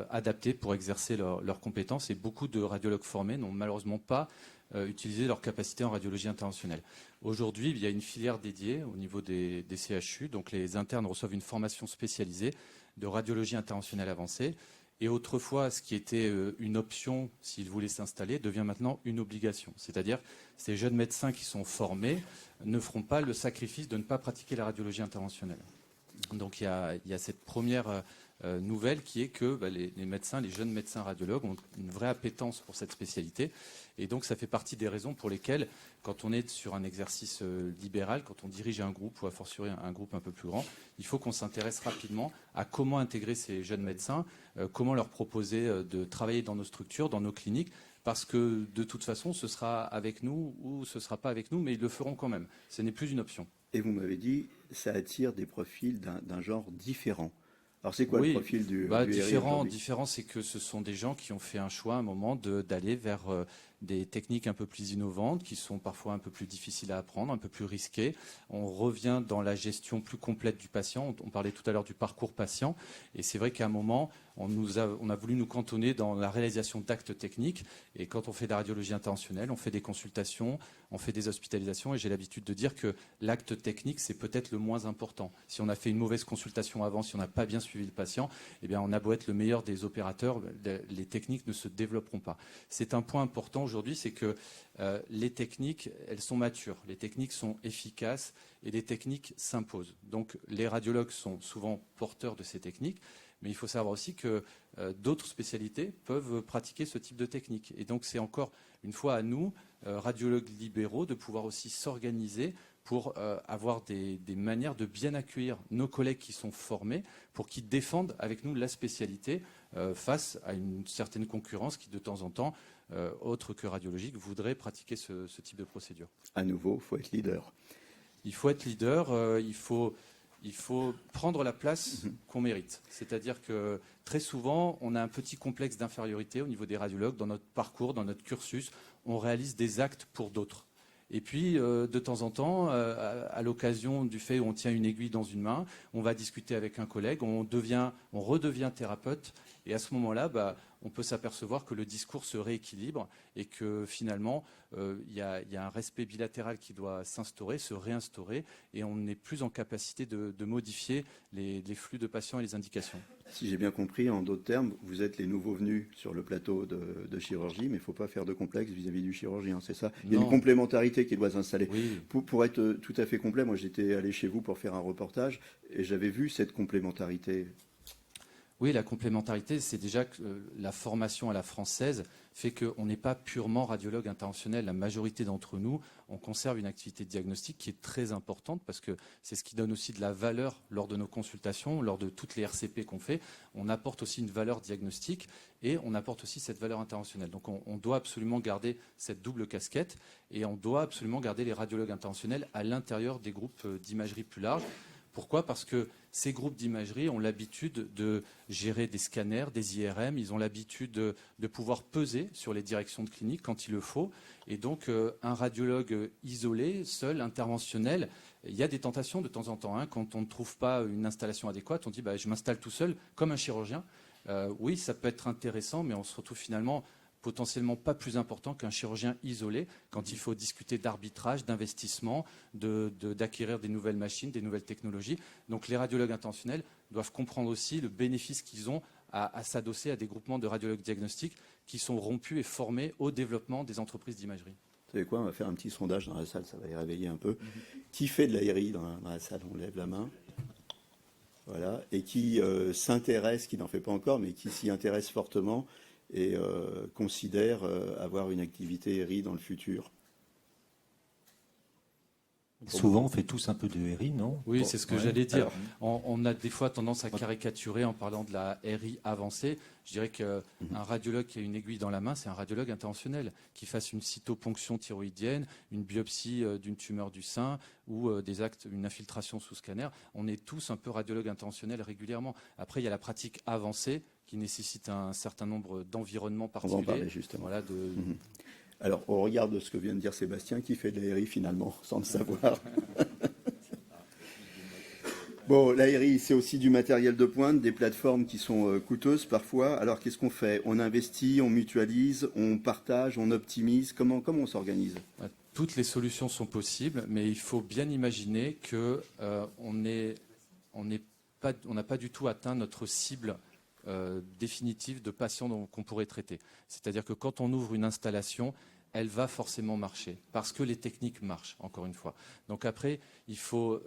[SPEAKER 7] adapté pour exercer leurs compétences. Et beaucoup de radiologues formés n'ont malheureusement pas utilisé leur capacité en radiologie interventionnelle. Aujourd'hui, il y a une filière dédiée au niveau des CHU. Donc, les internes reçoivent une formation spécialisée de radiologie interventionnelle avancée. Et autrefois, ce qui était une option s'ils voulaient s'installer devient maintenant une obligation. C'est-à-dire ces jeunes médecins qui sont formés ne feront pas le sacrifice de ne pas pratiquer la radiologie interventionnelle. Donc il y a cette première nouvelle qui est que les médecins, les jeunes médecins radiologues ont une vraie appétence pour cette spécialité. Et donc ça fait partie des raisons pour lesquelles, quand on est sur un exercice libéral, quand on dirige un groupe ou a fortiori un groupe un peu plus grand, il faut qu'on s'intéresse rapidement à comment intégrer ces jeunes médecins, comment leur proposer de travailler dans nos structures, dans nos cliniques, parce que de toute façon, ce sera avec nous ou ce ne sera pas avec nous, mais ils le feront quand même. Ce n'est plus une option.
[SPEAKER 1] Et vous m'avez dit, ça attire des profils d'un genre différent. Alors c'est quoi le profil du
[SPEAKER 7] différent, c'est que ce sont des gens qui ont fait un choix à un moment d'aller vers des techniques un peu plus innovantes, qui sont parfois un peu plus difficiles à apprendre, un peu plus risquées. On revient dans la gestion plus complète du patient. On parlait tout à l'heure du parcours patient. Et c'est vrai qu'à un moment, on a voulu nous cantonner dans la réalisation d'actes techniques. Et quand on fait de la radiologie interventionnelle, on fait des consultations, on fait des hospitalisations. Et j'ai l'habitude de dire que l'acte technique, c'est peut-être le moins important. Si on a fait une mauvaise consultation avant, si on n'a pas bien suivi le patient, eh bien, on a beau être le meilleur des opérateurs, les techniques ne se développeront pas. C'est un point important aujourd'hui, c'est que les techniques, elles sont matures, les techniques sont efficaces et les techniques s'imposent. Donc les radiologues sont souvent porteurs de ces techniques, mais il faut savoir aussi que d'autres spécialités peuvent pratiquer ce type de technique. Et donc c'est encore une fois à nous, radiologues libéraux, de pouvoir aussi s'organiser pour avoir des manières de bien accueillir nos collègues qui sont formés, pour qu'ils défendent avec nous la spécialité face à une certaine concurrence qui, de temps en temps, autre que radiologique, voudrait pratiquer ce type de procédure.
[SPEAKER 1] À nouveau, il faut être leader.
[SPEAKER 7] Il faut être leader, il faut prendre la place qu'on mérite. C'est-à-dire que très souvent, on a un petit complexe d'infériorité au niveau des radiologues. Dans notre parcours, dans notre cursus, on réalise des actes pour d'autres. Et puis, de temps en temps, à l'occasion du fait où on tient une aiguille dans une main, on va discuter avec un collègue, on redevient thérapeute. Et à ce moment-là, on peut s'apercevoir que le discours se rééquilibre et que finalement, il y a un respect bilatéral qui doit s'instaurer, se réinstaurer, et on n'est plus en capacité de modifier les flux de patients et les indications.
[SPEAKER 1] Si j'ai bien compris, en d'autres termes, vous êtes les nouveaux venus sur le plateau de chirurgie, mais il ne faut pas faire de complexe vis-à-vis du chirurgien, c'est ça? Il y a une complémentarité qui doit s'installer.
[SPEAKER 7] Oui.
[SPEAKER 1] Pour être tout à fait complet, moi j'étais allé chez vous pour faire un reportage et j'avais vu cette complémentarité.
[SPEAKER 7] Oui, la complémentarité, c'est déjà que la formation à la française fait qu'on n'est pas purement radiologue interventionnel. La majorité d'entre nous, on conserve une activité diagnostique qui est très importante parce que c'est ce qui donne aussi de la valeur lors de nos consultations, lors de toutes les RCP qu'on fait. On apporte aussi une valeur diagnostique et on apporte aussi cette valeur interventionnelle. Donc on doit absolument garder cette double casquette et on doit absolument garder les radiologues interventionnels à l'intérieur des groupes d'imagerie plus larges. Pourquoi? Parce que ces groupes d'imagerie ont l'habitude de gérer des scanners, des IRM, ils ont l'habitude de pouvoir peser sur les directions de clinique quand il le faut. Et donc, un radiologue isolé, seul, interventionnel, il y a des tentations de temps en temps. Quand on ne trouve pas une installation adéquate, on dit je m'installe tout seul, comme un chirurgien. Oui, ça peut être intéressant, mais on se retrouve finalement potentiellement pas plus important qu'un chirurgien isolé quand il faut discuter d'arbitrage, d'investissement, d'acquérir des nouvelles machines, des nouvelles technologies. Donc les radiologues interventionnels doivent comprendre aussi le bénéfice qu'ils ont à s'adosser à des groupements de radiologues diagnostiques qui sont rompus et formés au développement des entreprises d'imagerie.
[SPEAKER 1] Vous savez quoi, on va faire un petit sondage dans la salle, ça va y réveiller un peu. Qui fait de l'ARI dans la salle? On lève la main. Voilà. Et qui s'intéresse, qui n'en fait pas encore, mais qui s'y intéresse fortement et considère avoir une activité RI dans le futur.
[SPEAKER 6] Souvent, on fait tous un peu de RI, non?
[SPEAKER 7] Oui, c'est ce que
[SPEAKER 6] Ouais.
[SPEAKER 7] j'allais dire.
[SPEAKER 6] Alors,
[SPEAKER 7] On a des fois tendance à caricaturer en parlant de la RI avancée. Je dirais qu'un radiologue qui a une aiguille dans la main, c'est un radiologue interventionnel. Qui fasse une cytoponction thyroïdienne, une biopsie d'une tumeur du sein ou une infiltration sous scanner. On est tous un peu radiologues interventionnels régulièrement. Après, il y a la pratique avancée qui nécessite un certain nombre d'environnements
[SPEAKER 1] On va en
[SPEAKER 7] particuliers.
[SPEAKER 1] parler justement.
[SPEAKER 7] Voilà,
[SPEAKER 1] Alors, au regard de ce que vient de dire Sébastien, qui fait de l'ARI finalement, sans le savoir. Bon, l'ARI, c'est aussi du matériel de pointe, des plateformes qui sont coûteuses parfois. Alors, qu'est-ce qu'on fait? On investit, on mutualise, on partage, on optimise. Comment on s'organise?
[SPEAKER 7] Toutes les solutions sont possibles, mais il faut bien imaginer que on n'a pas du tout atteint notre cible définitive de patients qu'on pourrait traiter. C'est-à-dire que quand on ouvre une installation, elle va forcément marcher, parce que les techniques marchent, encore une fois. Donc après, il faut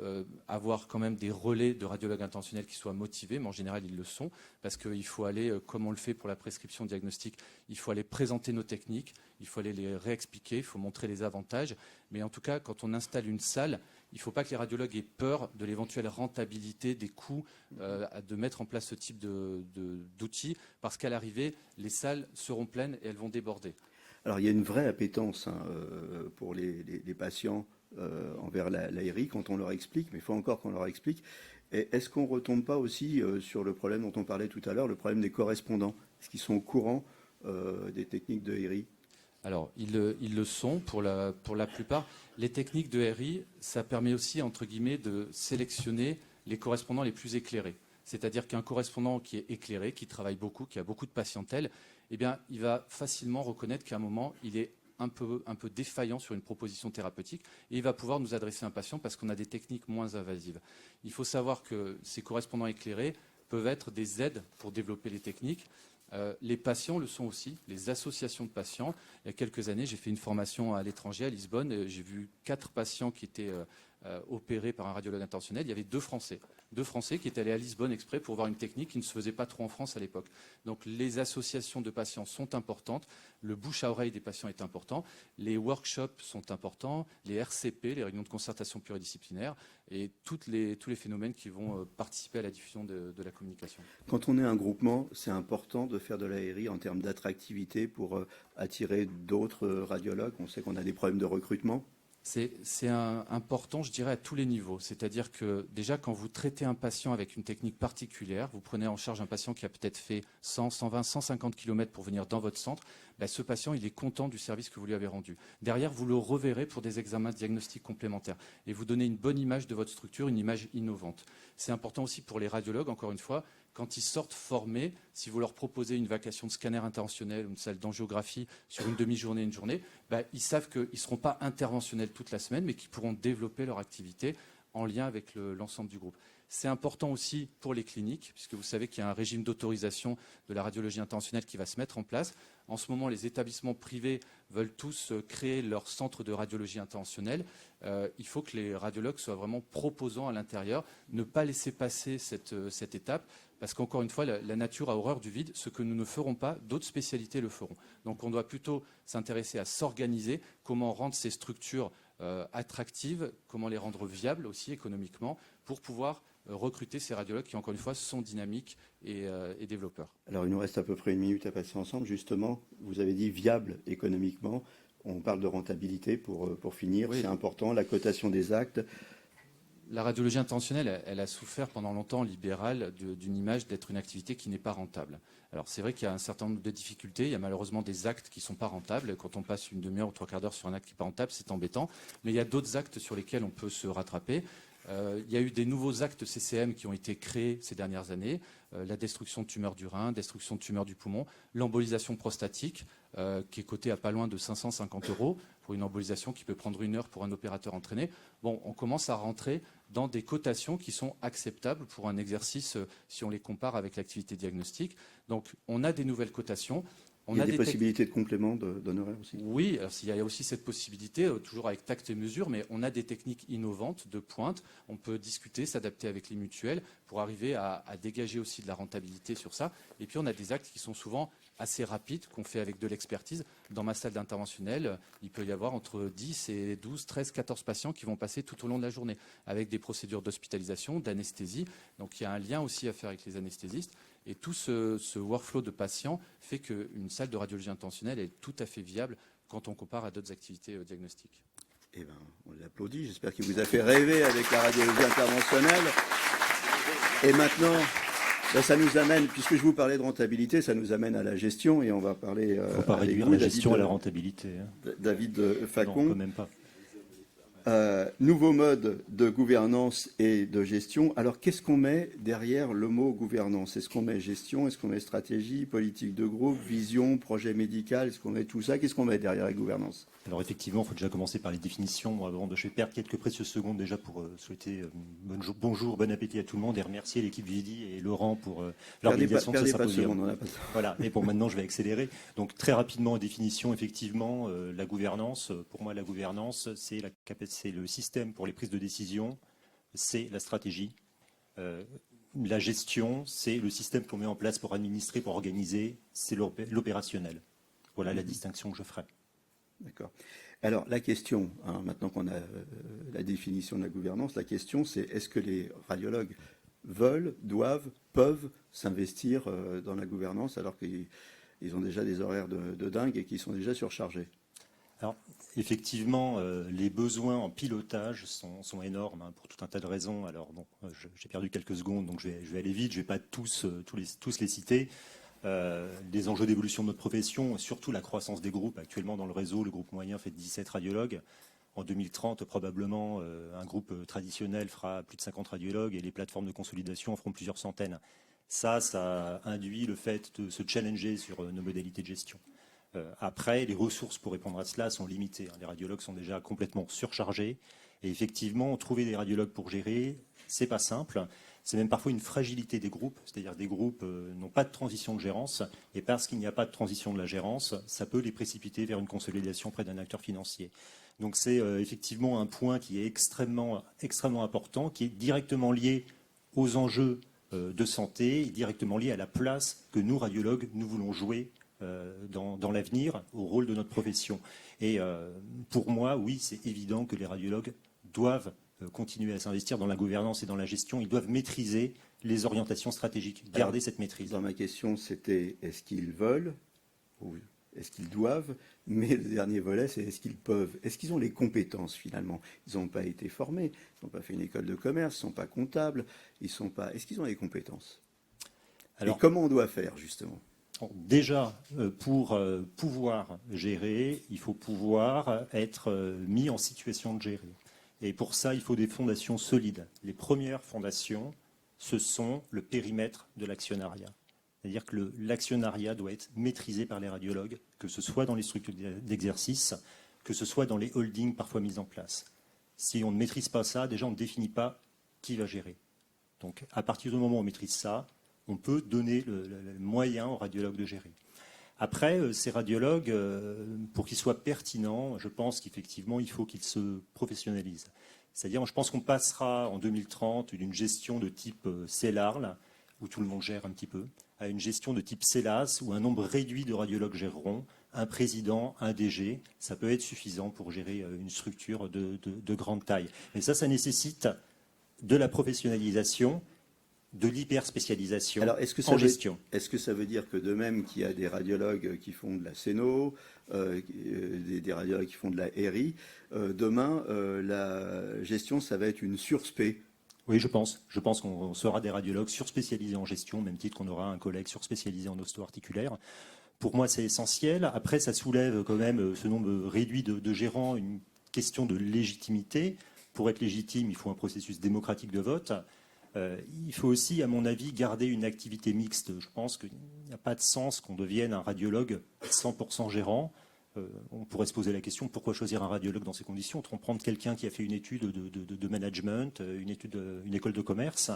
[SPEAKER 7] avoir quand même des relais de radiologues intentionnels qui soient motivés, mais en général, ils le sont, parce qu'il faut aller, comme on le fait pour la prescription diagnostique, il faut aller présenter nos techniques, il faut aller les réexpliquer, il faut montrer les avantages. Mais en tout cas, quand on installe une salle, il ne faut pas que les radiologues aient peur de l'éventuelle rentabilité des coûts de mettre en place ce type d'outils, parce qu'à l'arrivée, les salles seront pleines et elles vont déborder.
[SPEAKER 1] Alors, il y a une vraie appétence pour les patients envers l'ARI quand on leur explique, mais il faut encore qu'on leur explique. Et est-ce qu'on ne retombe pas aussi sur le problème dont on parlait tout à l'heure, le problème des correspondants? Est-ce qu'ils sont au courant des techniques de RI?
[SPEAKER 7] Alors, ils le sont pour la plupart. Les techniques de RI, ça permet aussi, entre guillemets, de sélectionner les correspondants les plus éclairés. C'est-à-dire qu'un correspondant qui est éclairé, qui travaille beaucoup, qui a beaucoup de patientèle, eh bien, il va facilement reconnaître qu'à un moment, il est un peu défaillant sur une proposition thérapeutique et il va pouvoir nous adresser un patient parce qu'on a des techniques moins invasives. Il faut savoir que ces correspondants éclairés peuvent être des aides pour développer les techniques. Les patients le sont aussi, les associations de patients. Il y a quelques années, j'ai fait une formation à l'étranger, à Lisbonne. J'ai vu 4 patients qui étaient opérés par un radiologue intentionnel. Il y avait 2 Français. 2 Français qui étaient allés à Lisbonne exprès pour voir une technique qui ne se faisait pas trop en France à l'époque. Donc les associations de patients sont importantes. Le bouche à oreille des patients est important. Les workshops sont importants. Les RCP, les réunions de concertation pluridisciplinaire, et tous les phénomènes qui vont participer à la diffusion de la communication.
[SPEAKER 1] Quand on est un groupement, c'est important de faire de l'ARI en termes d'attractivité pour attirer d'autres radiologues. On sait qu'on a des problèmes de recrutement.
[SPEAKER 7] C'est important, je dirais, à tous les niveaux. C'est-à-dire que déjà, quand vous traitez un patient avec une technique particulière, vous prenez en charge un patient qui a peut-être fait 100, 120, 150 km pour venir dans votre centre, ce patient, il est content du service que vous lui avez rendu. Derrière, vous le reverrez pour des examens diagnostiques complémentaires. Et vous donnez une bonne image de votre structure, une image innovante. C'est important aussi pour les radiologues, encore une fois, quand ils sortent formés, si vous leur proposez une vacation de scanner interventionnel ou une salle d'angiographie sur une demi-journée, une journée, ils savent qu'ils ne seront pas interventionnels toute la semaine, mais qu'ils pourront développer leur activité en lien avec l'ensemble du groupe. C'est important aussi pour les cliniques, puisque vous savez qu'il y a un régime d'autorisation de la radiologie interventionnelle qui va se mettre en place. En ce moment, les établissements privés veulent tous créer leur centre de radiologie interventionnelle. Il faut que les radiologues soient vraiment proposants à l'intérieur, ne pas laisser passer cette étape, parce qu'encore une fois, la nature a horreur du vide. Ce que nous ne ferons pas, d'autres spécialités le feront. Donc on doit plutôt s'intéresser à s'organiser, comment rendre ces structures attractives, comment les rendre viables aussi économiquement, pour pouvoir recruter ces radiologues qui, encore une fois, sont dynamiques et développeurs.
[SPEAKER 1] Alors, il nous reste à peu près 1 minute à passer ensemble. Justement, vous avez dit viable économiquement. On parle de rentabilité pour finir. Oui. C'est important, la cotation des actes.
[SPEAKER 7] La radiologie intentionnelle, elle a souffert pendant longtemps, libérale, d'une image d'être une activité qui n'est pas rentable. Alors c'est vrai qu'il y a un certain nombre de difficultés. Il y a malheureusement des actes qui ne sont pas rentables. Quand on passe une demi-heure ou 3/4 d'heure sur un acte qui n'est pas rentable, c'est embêtant. Mais il y a d'autres actes sur lesquels on peut se rattraper. Il y a eu des nouveaux actes CCM qui ont été créés ces dernières années. La destruction de tumeurs du rein, destruction de tumeurs du poumon, l'embolisation prostatique, qui est cotée à pas loin de 550 € pour une embolisation qui peut prendre 1 heure pour un opérateur entraîné. Bon, on commence à rentrer dans des cotations qui sont acceptables pour un exercice si on les compare avec l'activité diagnostique. Donc, on a des nouvelles cotations.
[SPEAKER 1] Il y a des possibilités de complément d'honoraires aussi.
[SPEAKER 7] Oui, alors il y a aussi cette possibilité, toujours avec tact et mesure, mais on a des techniques innovantes de pointe. On peut discuter, s'adapter avec les mutuelles pour arriver à dégager aussi de la rentabilité sur ça. Et puis on a des actes qui sont souvent assez rapide qu'on fait avec de l'expertise. Dans ma salle d'interventionnel, il peut y avoir entre 10 et 12, 13, 14 patients qui vont passer tout au long de la journée avec des procédures d'hospitalisation, d'anesthésie. Donc il y a un lien aussi à faire avec les anesthésistes. Et tout ce workflow de patients fait qu'une salle de radiologie intentionnelle est tout à fait viable quand on compare à d'autres activités diagnostiques.
[SPEAKER 1] Eh ben, on l'applaudit. J'espère qu'il vous a fait rêver avec la radiologie interventionnelle. Et maintenant, ça nous amène, puisque je vous parlais de rentabilité, ça nous amène à la gestion et on va parler.
[SPEAKER 6] Il ne faut pas réduire la gestion à la rentabilité.
[SPEAKER 1] David Facon.
[SPEAKER 6] Non, quand même pas.
[SPEAKER 1] Nouveau mode de gouvernance et de gestion. Alors, qu'est-ce qu'on met derrière le mot gouvernance? Est-ce qu'on met gestion? Est-ce qu'on met stratégie, politique de groupe, vision, projet médical? Est-ce qu'on met tout ça? Qu'est-ce qu'on met derrière la gouvernance?
[SPEAKER 6] Alors effectivement, il faut déjà commencer par les définitions. Avant de, je vais perdre quelques précieuses secondes déjà pour souhaiter bonjour, bon appétit à tout le monde et remercier l'équipe Vidi et Laurent pour l'organisation de ce symposium. Voilà, et bon, maintenant je vais accélérer. Donc très rapidement, définition, effectivement, la gouvernance. Pour moi, la gouvernance, c'est le système pour les prises de décision, c'est la stratégie. La gestion, c'est le système qu'on met en place pour administrer, pour organiser, c'est l'opérationnel. Voilà la distinction que je ferai.
[SPEAKER 1] D'accord. Alors la question, maintenant qu'on a la définition de la gouvernance, la question c'est est-ce que les radiologues veulent, doivent, peuvent s'investir dans la gouvernance alors qu'ils ont déjà des horaires de dingue et qu'ils sont déjà surchargés?
[SPEAKER 6] Alors, effectivement, les besoins en pilotage sont énormes pour tout un tas de raisons. Alors, bon, j'ai perdu quelques secondes, donc je vais aller vite. Je ne vais pas tous les citer. Les enjeux d'évolution de notre profession, surtout la croissance des groupes. Actuellement, dans le réseau, le groupe moyen fait 17 radiologues. En 2030, probablement, un groupe traditionnel fera plus de 50 radiologues et les plateformes de consolidation en feront plusieurs centaines. Ça induit le fait de se challenger sur nos modalités de gestion. Après, les ressources pour répondre à cela sont limitées. Les radiologues sont déjà complètement surchargés. Et effectivement, trouver des radiologues pour gérer, c'est pas simple. C'est même parfois une fragilité des groupes, c'est-à-dire des groupes n'ont pas de transition de gérance, et parce qu'il n'y a pas de transition de la gérance, ça peut les précipiter vers une consolidation près d'un acteur financier. Donc c'est effectivement un point qui est extrêmement important, qui est directement lié aux enjeux de santé, et directement lié à la place que nous, radiologues, nous voulons jouer dans l'avenir, au rôle de notre profession. Et pour moi, oui, c'est évident que les radiologues doivent continuer à s'investir dans la gouvernance et dans la gestion. Ils doivent maîtriser les orientations stratégiques, garder cette maîtrise.
[SPEAKER 1] Dans ma question, c'était est-ce qu'ils veulent ou est-ce qu'ils doivent? Mais le dernier volet, c'est est-ce qu'ils peuvent? Est-ce qu'ils ont les compétences finalement? Ils n'ont pas été formés, ils n'ont pas fait une école de commerce, ils ne sont pas comptables, ils sont pas. Est-ce qu'ils ont les compétences? Alors, et comment on doit faire justement?
[SPEAKER 6] Déjà, pour pouvoir gérer, il faut pouvoir être mis en situation de gérer. Et pour ça, il faut des fondations solides. Les premières fondations, ce sont le périmètre de l'actionnariat. C'est-à-dire que l'actionnariat doit être maîtrisé par les radiologues, que ce soit dans les structures d'exercice, que ce soit dans les holdings parfois mis en place. Si on ne maîtrise pas ça, déjà on ne définit pas qui va gérer. Donc à partir du moment où on maîtrise ça, on peut donner le moyen aux radiologues de gérer. Après, ces radiologues, pour qu'ils soient pertinents, je pense qu'effectivement, il faut qu'ils se professionnalisent. C'est-à-dire, je pense qu'on passera en 2030 d'une gestion de type CELARL, où tout le monde gère un petit peu, à une gestion de type CELAS, où un nombre réduit de radiologues géreront, un président, un DG. Ça peut être suffisant pour gérer une structure de grande taille. Mais ça nécessite de la professionnalisation, de l'hyperspécialisation en gestion.
[SPEAKER 1] Est-ce que ça veut dire que de même qu'il y a des radiologues qui font de la CENO, des radiologues qui font de la RI, demain, la gestion, ça va être une surspé?
[SPEAKER 6] Oui, je pense. Je pense qu'on sera des radiologues surspécialisés en gestion, au même titre qu'on aura un collègue surspécialisé en osteoarticulaire. Pour moi, c'est essentiel. Après, ça soulève quand même ce nombre réduit de gérants, une question de légitimité. Pour être légitime, il faut un processus démocratique de vote. Il faut aussi, à mon avis, garder une activité mixte. Je pense qu'il n'y a pas de sens qu'on devienne un radiologue 100% gérant. On pourrait se poser la question, pourquoi choisir un radiologue dans ces conditions? Autrement prendre quelqu'un qui a fait une étude de management, une école de commerce.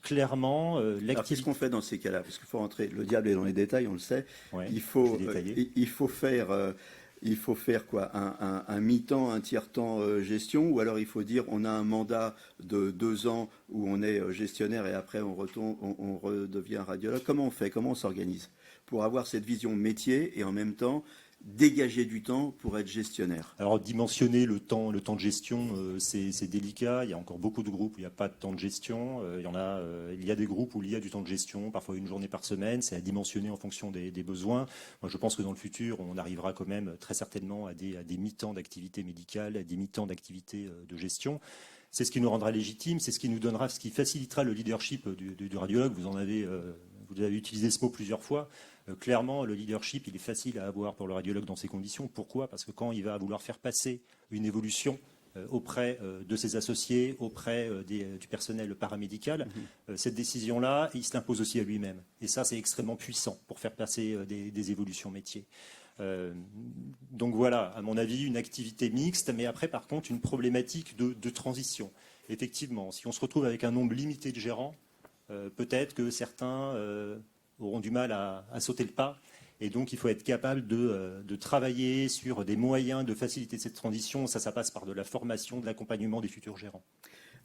[SPEAKER 6] Clairement, l'activité...
[SPEAKER 1] Alors, qu'est-ce qu'on fait dans ces cas-là? Parce qu'il faut rentrer, le diable est dans les détails, on le sait.
[SPEAKER 6] Ouais,
[SPEAKER 1] il faut faire il faut faire quoi, un mi-temps, un tiers-temps gestion, ou alors il faut dire on a un mandat de 2 ans où on est gestionnaire et après on redevient radiologue. Comment on fait? Comment on s'organise pour avoir cette vision métier et en même temps dégager du temps pour être gestionnaire?
[SPEAKER 6] Alors dimensionner le temps de gestion, c'est délicat. Il y a encore beaucoup de groupes où il n'y a pas de temps de gestion. Il y a des groupes où il y a du temps de gestion, parfois une journée par semaine. C'est à dimensionner en fonction des besoins. Moi, je pense que dans le futur, on arrivera quand même très certainement à des mi-temps d'activité médicale, à des mi-temps d'activité de gestion. C'est ce qui nous rendra légitime, c'est ce qui nous donnera, ce qui facilitera le leadership du radiologue. Vous avez utilisé ce mot plusieurs fois. Clairement, le leadership, il est facile à avoir pour le radiologue dans ces conditions. Pourquoi? Parce que quand il va vouloir faire passer une évolution auprès de ses associés, auprès du personnel paramédical, cette décision-là, il se l'impose aussi à lui-même. Et ça, c'est extrêmement puissant pour faire passer des évolutions métiers. Donc voilà, à mon avis, une activité mixte, mais après, par contre, une problématique de transition. Effectivement, si on se retrouve avec un nombre limité de gérants, peut-être que certains auront du mal à sauter le pas. Et donc, il faut être capable de travailler sur des moyens de faciliter cette transition. Ça passe par de la formation, de l'accompagnement des futurs gérants.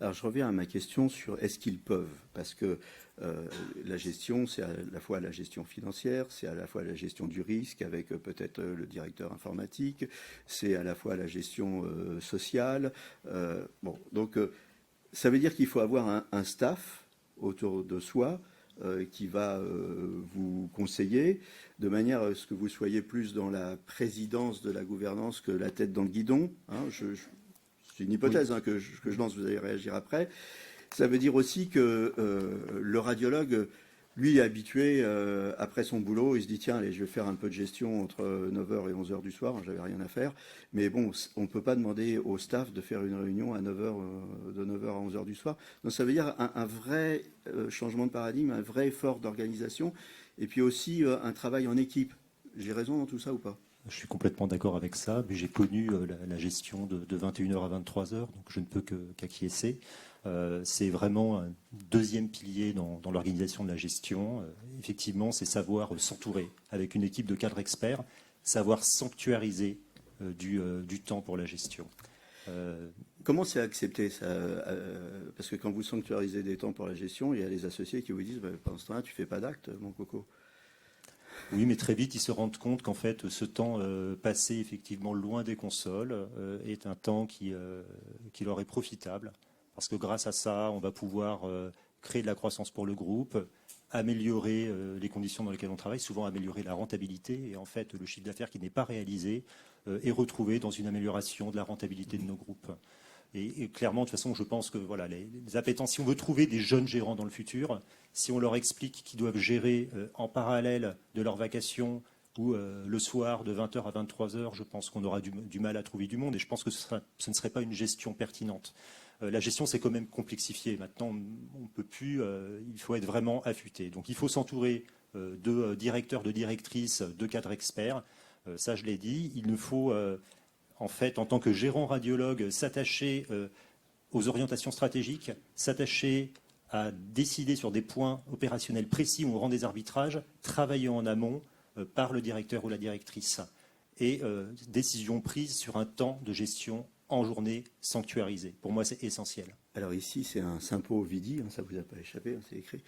[SPEAKER 1] Alors, je reviens à ma question sur est-ce qu'ils peuvent? Parce que la gestion, c'est à la fois la gestion financière, c'est à la fois la gestion du risque avec peut-être le directeur informatique, c'est à la fois la gestion sociale. Donc, ça veut dire qu'il faut avoir un staff autour de soi qui va vous conseiller de manière à ce que vous soyez plus dans la présidence de la gouvernance que la tête dans le guidon. C'est une hypothèse que je lance, vous allez réagir après. Ça veut dire aussi que le radiologue, lui, est habitué, après son boulot, il se dit, tiens, allez, je vais faire un peu de gestion entre 9h et 11h du soir, j'avais rien à faire. Mais bon, on ne peut pas demander au staff de faire une réunion à 9h, de 9h à 11h du soir. Donc ça veut dire un vrai changement de paradigme, un vrai effort d'organisation, et puis aussi un travail en équipe. J'ai raison dans tout ça ou pas?
[SPEAKER 6] Je suis complètement d'accord avec ça, mais j'ai connu la gestion de 21h à 23h, donc je ne peux qu'acquiescer. C'est vraiment un deuxième pilier dans l'organisation de la gestion. Effectivement, c'est savoir s'entourer avec une équipe de cadres experts, savoir sanctuariser du temps pour la gestion.
[SPEAKER 1] Comment c'est accepté ça? Parce que quand vous sanctuarisez des temps pour la gestion, il y a les associés qui vous disent pendant ce temps-là, tu fais pas d'acte, mon coco.
[SPEAKER 6] Oui, mais très vite, ils se rendent compte qu'en fait, ce temps passé effectivement loin des consoles est un temps qui leur est profitable. Parce que grâce à ça, on va pouvoir créer de la croissance pour le groupe, améliorer les conditions dans lesquelles on travaille, souvent améliorer la rentabilité. Et en fait, le chiffre d'affaires qui n'est pas réalisé est retrouvé dans une amélioration de la rentabilité de nos groupes. Et clairement, de toute façon, je pense que voilà, les appétences, si on veut trouver des jeunes gérants dans le futur, si on leur explique qu'ils doivent gérer en parallèle de leurs vacations ou le soir de 20h à 23h, je pense qu'on aura du mal à trouver du monde. Et je pense que ce ne serait pas une gestion pertinente. La gestion, c'est quand même complexifié. Maintenant, on peut plus. Il faut être vraiment affûté. Donc, il faut s'entourer de directeurs, de directrices, de cadres experts. Ça, je l'ai dit. Il nous faut, en fait, en tant que gérant radiologue, s'attacher aux orientations stratégiques, s'attacher à décider sur des points opérationnels précis où on rend des arbitrages, travailler en amont par le directeur ou la directrice. Et décision prise sur un temps de gestion en journée sanctuarisée. Pour moi, c'est essentiel.
[SPEAKER 1] Alors ici, c'est un sympo vidi, ça ne vous a pas échappé, c'est écrit.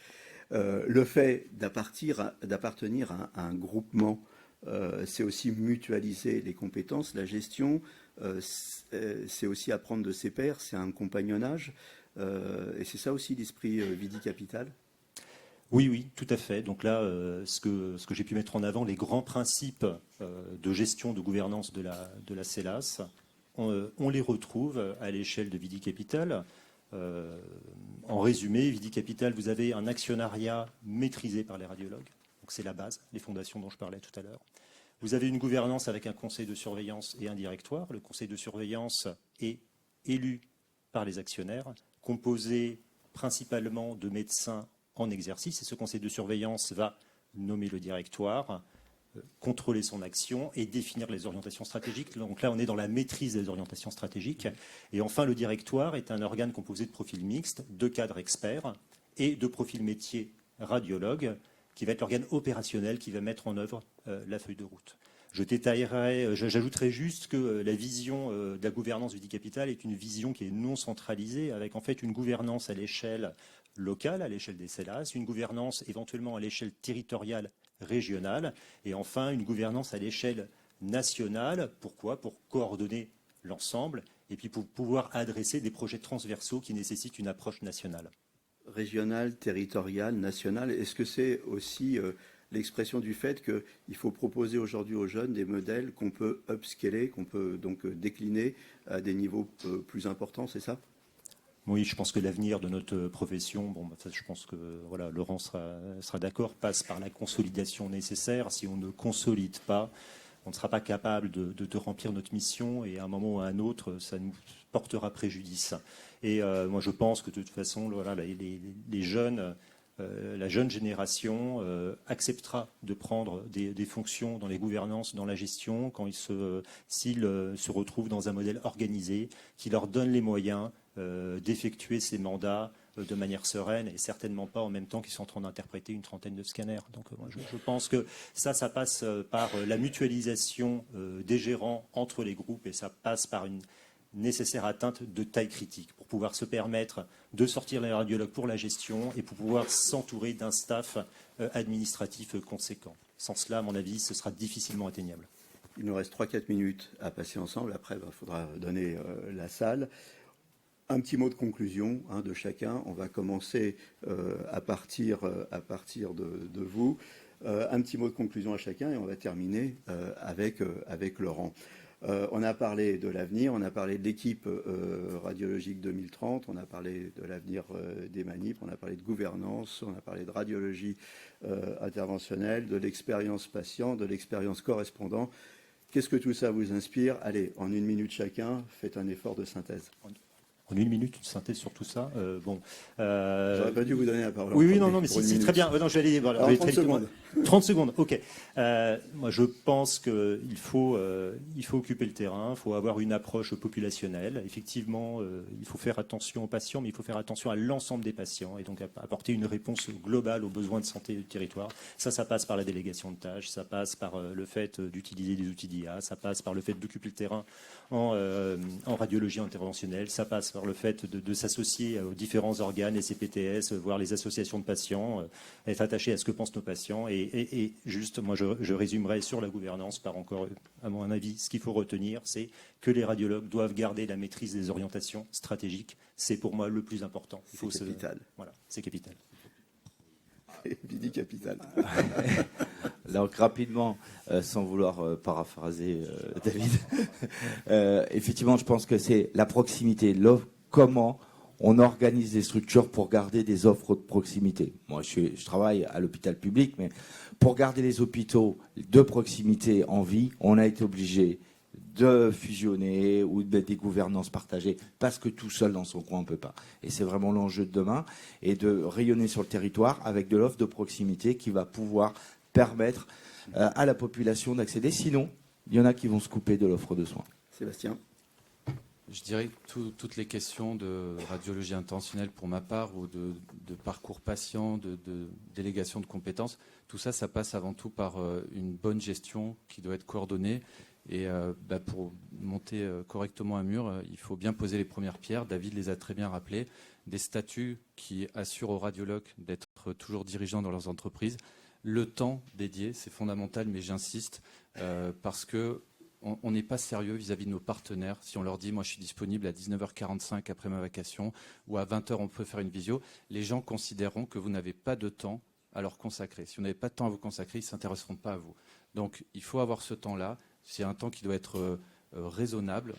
[SPEAKER 1] Le fait d'appartenir à un groupement, c'est aussi mutualiser les compétences. La gestion, c'est aussi apprendre de ses pairs, c'est un compagnonnage. Et c'est ça aussi l'esprit Vidi Capital.
[SPEAKER 6] Oui, tout à fait. Donc là, ce que j'ai pu mettre en avant, les grands principes de gestion, de gouvernance de la CELAS, on les retrouve à l'échelle de Vidi Capital. En résumé, Vidi Capital, vous avez un actionnariat maîtrisé par les radiologues. Donc c'est la base, les fondations dont je parlais tout à l'heure. Vous avez une gouvernance avec un conseil de surveillance et un directoire. Le conseil de surveillance est élu par les actionnaires, composé principalement de médecins en exercice. Et ce conseil de surveillance va nommer le directoire, contrôler son action et définir les orientations stratégiques. Donc là, on est dans la maîtrise des orientations stratégiques. Et enfin, le directoire est un organe composé de profils mixtes, de cadres experts et de profils métiers radiologues, qui va être l'organe opérationnel qui va mettre en œuvre la feuille de route. J'ajouterais juste que la vision de la gouvernance du Dicapital est une vision qui est non centralisée, avec en fait une gouvernance à l'échelle locale, à l'échelle des CELAS, une gouvernance éventuellement à l'échelle territoriale, régionale, et enfin une gouvernance à l'échelle nationale. Pourquoi ? Pour coordonner l'ensemble et puis pour pouvoir adresser des projets transversaux qui nécessitent une approche nationale.
[SPEAKER 1] Régional, territorial, national, est-ce que c'est aussi l'expression du fait qu'il faut proposer aujourd'hui aux jeunes des modèles qu'on peut upscaler, qu'on peut donc décliner à des niveaux plus importants, c'est ça ?
[SPEAKER 6] Oui, je pense que l'avenir de notre profession, je pense que voilà, Laurent sera d'accord, passe par la consolidation nécessaire. Si on ne consolide pas, on ne sera pas capable de remplir notre mission et à un moment ou à un autre, ça nous portera préjudice. Et moi, je pense que de toute façon, voilà, les jeunes, la jeune génération acceptera de prendre des fonctions dans les gouvernances, dans la gestion, s'ils se retrouvent dans un modèle organisé qui leur donne les moyens d'effectuer ces mandats de manière sereine et certainement pas en même temps qu'ils sont en train d'interpréter une trentaine de scanners. Donc moi, je pense que ça passe par la mutualisation des gérants entre les groupes et ça passe par une nécessaire atteinte de taille critique pour pouvoir se permettre de sortir les radiologues pour la gestion et pour pouvoir s'entourer d'un staff administratif conséquent. Sans cela, à mon avis, ce sera difficilement atteignable.
[SPEAKER 1] Il nous reste 3-4 minutes à passer ensemble. Après, il faudra donner la salle. Un petit mot de conclusion de chacun. On va commencer à partir de vous. Un petit mot de conclusion à chacun et on va terminer avec Laurent. On a parlé de l'avenir, on a parlé de l'équipe radiologique 2030, on a parlé de l'avenir des manips, on a parlé de gouvernance, on a parlé de radiologie interventionnelle, de l'expérience patient, de l'expérience correspondant. Qu'est-ce que tout ça vous inspire ? Allez, en 1 minute chacun, faites un effort de synthèse.
[SPEAKER 6] En 1 minute, une synthèse sur tout ça.
[SPEAKER 1] J'aurais pas dû vous donner la parole.
[SPEAKER 6] Oui, non, mais c'est très bien. Non, je vais aller. Voilà,
[SPEAKER 1] 30 secondes.
[SPEAKER 6] 30 secondes, ok. Moi, je pense qu'il faut occuper le terrain, il faut avoir une approche populationnelle. Effectivement, il faut faire attention aux patients, mais il faut faire attention à l'ensemble des patients et donc apporter une réponse globale aux besoins de santé du territoire. Ça passe par la délégation de tâches, ça passe par le fait d'utiliser des outils d'IA, ça passe par le fait d'occuper le terrain en radiologie interventionnelle, ça passe par le fait de s'associer aux différents organes, les CPTS, voire les associations de patients, être attaché à ce que pensent nos patients. Et juste, moi, je résumerai sur la gouvernance par encore, à mon avis, ce qu'il faut retenir, c'est que les radiologues doivent garder la maîtrise des orientations stratégiques. C'est pour moi le plus important.
[SPEAKER 1] C'est capital.
[SPEAKER 6] Voilà, c'est capital.
[SPEAKER 1] Vidi capital.
[SPEAKER 5] Donc rapidement, sans vouloir paraphraser David, effectivement, je pense que c'est la proximité, comment on organise des structures pour garder des offres de proximité. Moi, je travaille à l'hôpital public, mais pour garder les hôpitaux de proximité en vie, on a été obligé de fusionner ou de mettre des gouvernances partagées parce que tout seul dans son coin on ne peut pas. Et c'est vraiment l'enjeu de demain et de rayonner sur le territoire avec de l'offre de proximité qui va pouvoir permettre à la population d'accéder. Sinon, il y en a qui vont se couper de l'offre de soins.
[SPEAKER 1] Sébastien.
[SPEAKER 7] Je dirais que toutes les questions de radiologie intentionnelle pour ma part ou de parcours patient, de délégation de compétences, tout ça, ça passe avant tout par une bonne gestion qui doit être coordonnée. Et pour monter correctement un mur, il faut bien poser les premières pierres. David les a très bien rappelées. Des statuts qui assurent aux radiologues d'être toujours dirigeants dans leurs entreprises. Le temps dédié, c'est fondamental, mais j'insiste, parce que on n'est pas sérieux vis-à-vis de nos partenaires. Si on leur dit, moi je suis disponible à 19h45 après ma vacation, ou à 20h on peut faire une visio, les gens considéreront que vous n'avez pas de temps à leur consacrer. Si vous n'avez pas de temps à vous consacrer, ils ne s'intéresseront pas à vous. Donc il faut avoir ce temps-là. C'est un temps qui doit être raisonnable,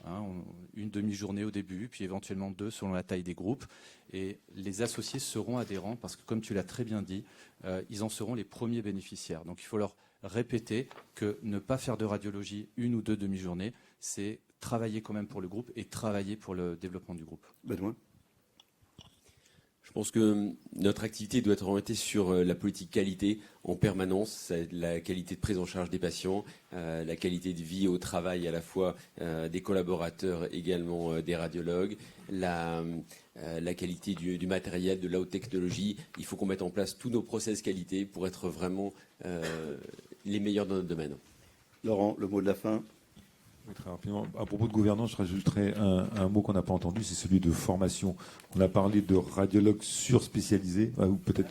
[SPEAKER 7] une demi-journée au début, puis éventuellement 2 selon la taille des groupes. Et les associés seront adhérents parce que, comme tu l'as très bien dit, ils en seront les premiers bénéficiaires. Donc il faut leur répéter que ne pas faire de radiologie 1 ou 2 demi-journées, c'est travailler quand même pour le groupe et travailler pour le développement du groupe.
[SPEAKER 1] Benoît.
[SPEAKER 4] Je pense que notre activité doit être orientée sur la politique qualité en permanence, la qualité de prise en charge des patients, la qualité de vie au travail à la fois des collaborateurs, également des radiologues, la qualité du matériel, de la haute technologie. Il faut qu'on mette en place tous nos process qualité pour être vraiment les meilleurs dans notre domaine.
[SPEAKER 1] Laurent, le mot de la fin.
[SPEAKER 2] Oui, très rapidement. À propos de gouvernance, je rajouterai un mot qu'on n'a pas entendu, c'est celui de formation. On a parlé de radiologues surspécialisés, ou peut-être.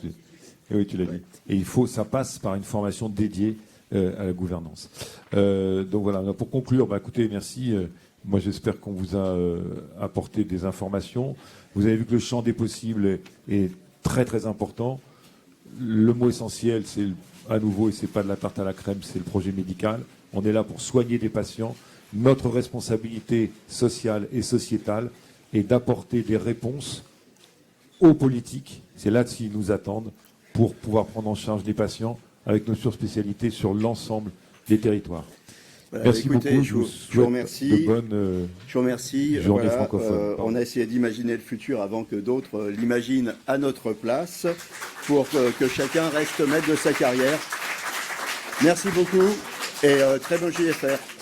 [SPEAKER 2] Oui, tu l'as dit. Et ça passe par une formation dédiée à la gouvernance. Donc voilà. Pour conclure, écoutez, merci. Moi, j'espère qu'on vous a apporté des informations. Vous avez vu que le champ des possibles est très très important. Le mot essentiel, c'est à nouveau, et c'est pas de la tarte à la crème, c'est le projet médical. On est là pour soigner des patients. Notre responsabilité sociale et sociétale est d'apporter des réponses aux politiques. C'est là-dessus qu'ils nous attendent pour pouvoir prendre en charge les patients avec nos surspécialités sur l'ensemble des territoires.
[SPEAKER 1] Voilà,
[SPEAKER 2] merci
[SPEAKER 1] écoutez,
[SPEAKER 2] beaucoup.
[SPEAKER 1] je vous remercie.
[SPEAKER 2] De bonnes
[SPEAKER 1] je vous remercie.
[SPEAKER 2] journées francophones.
[SPEAKER 1] On a essayé d'imaginer le futur avant que d'autres l'imaginent à notre place pour que chacun reste maître de sa carrière. Merci beaucoup et très bon JFR.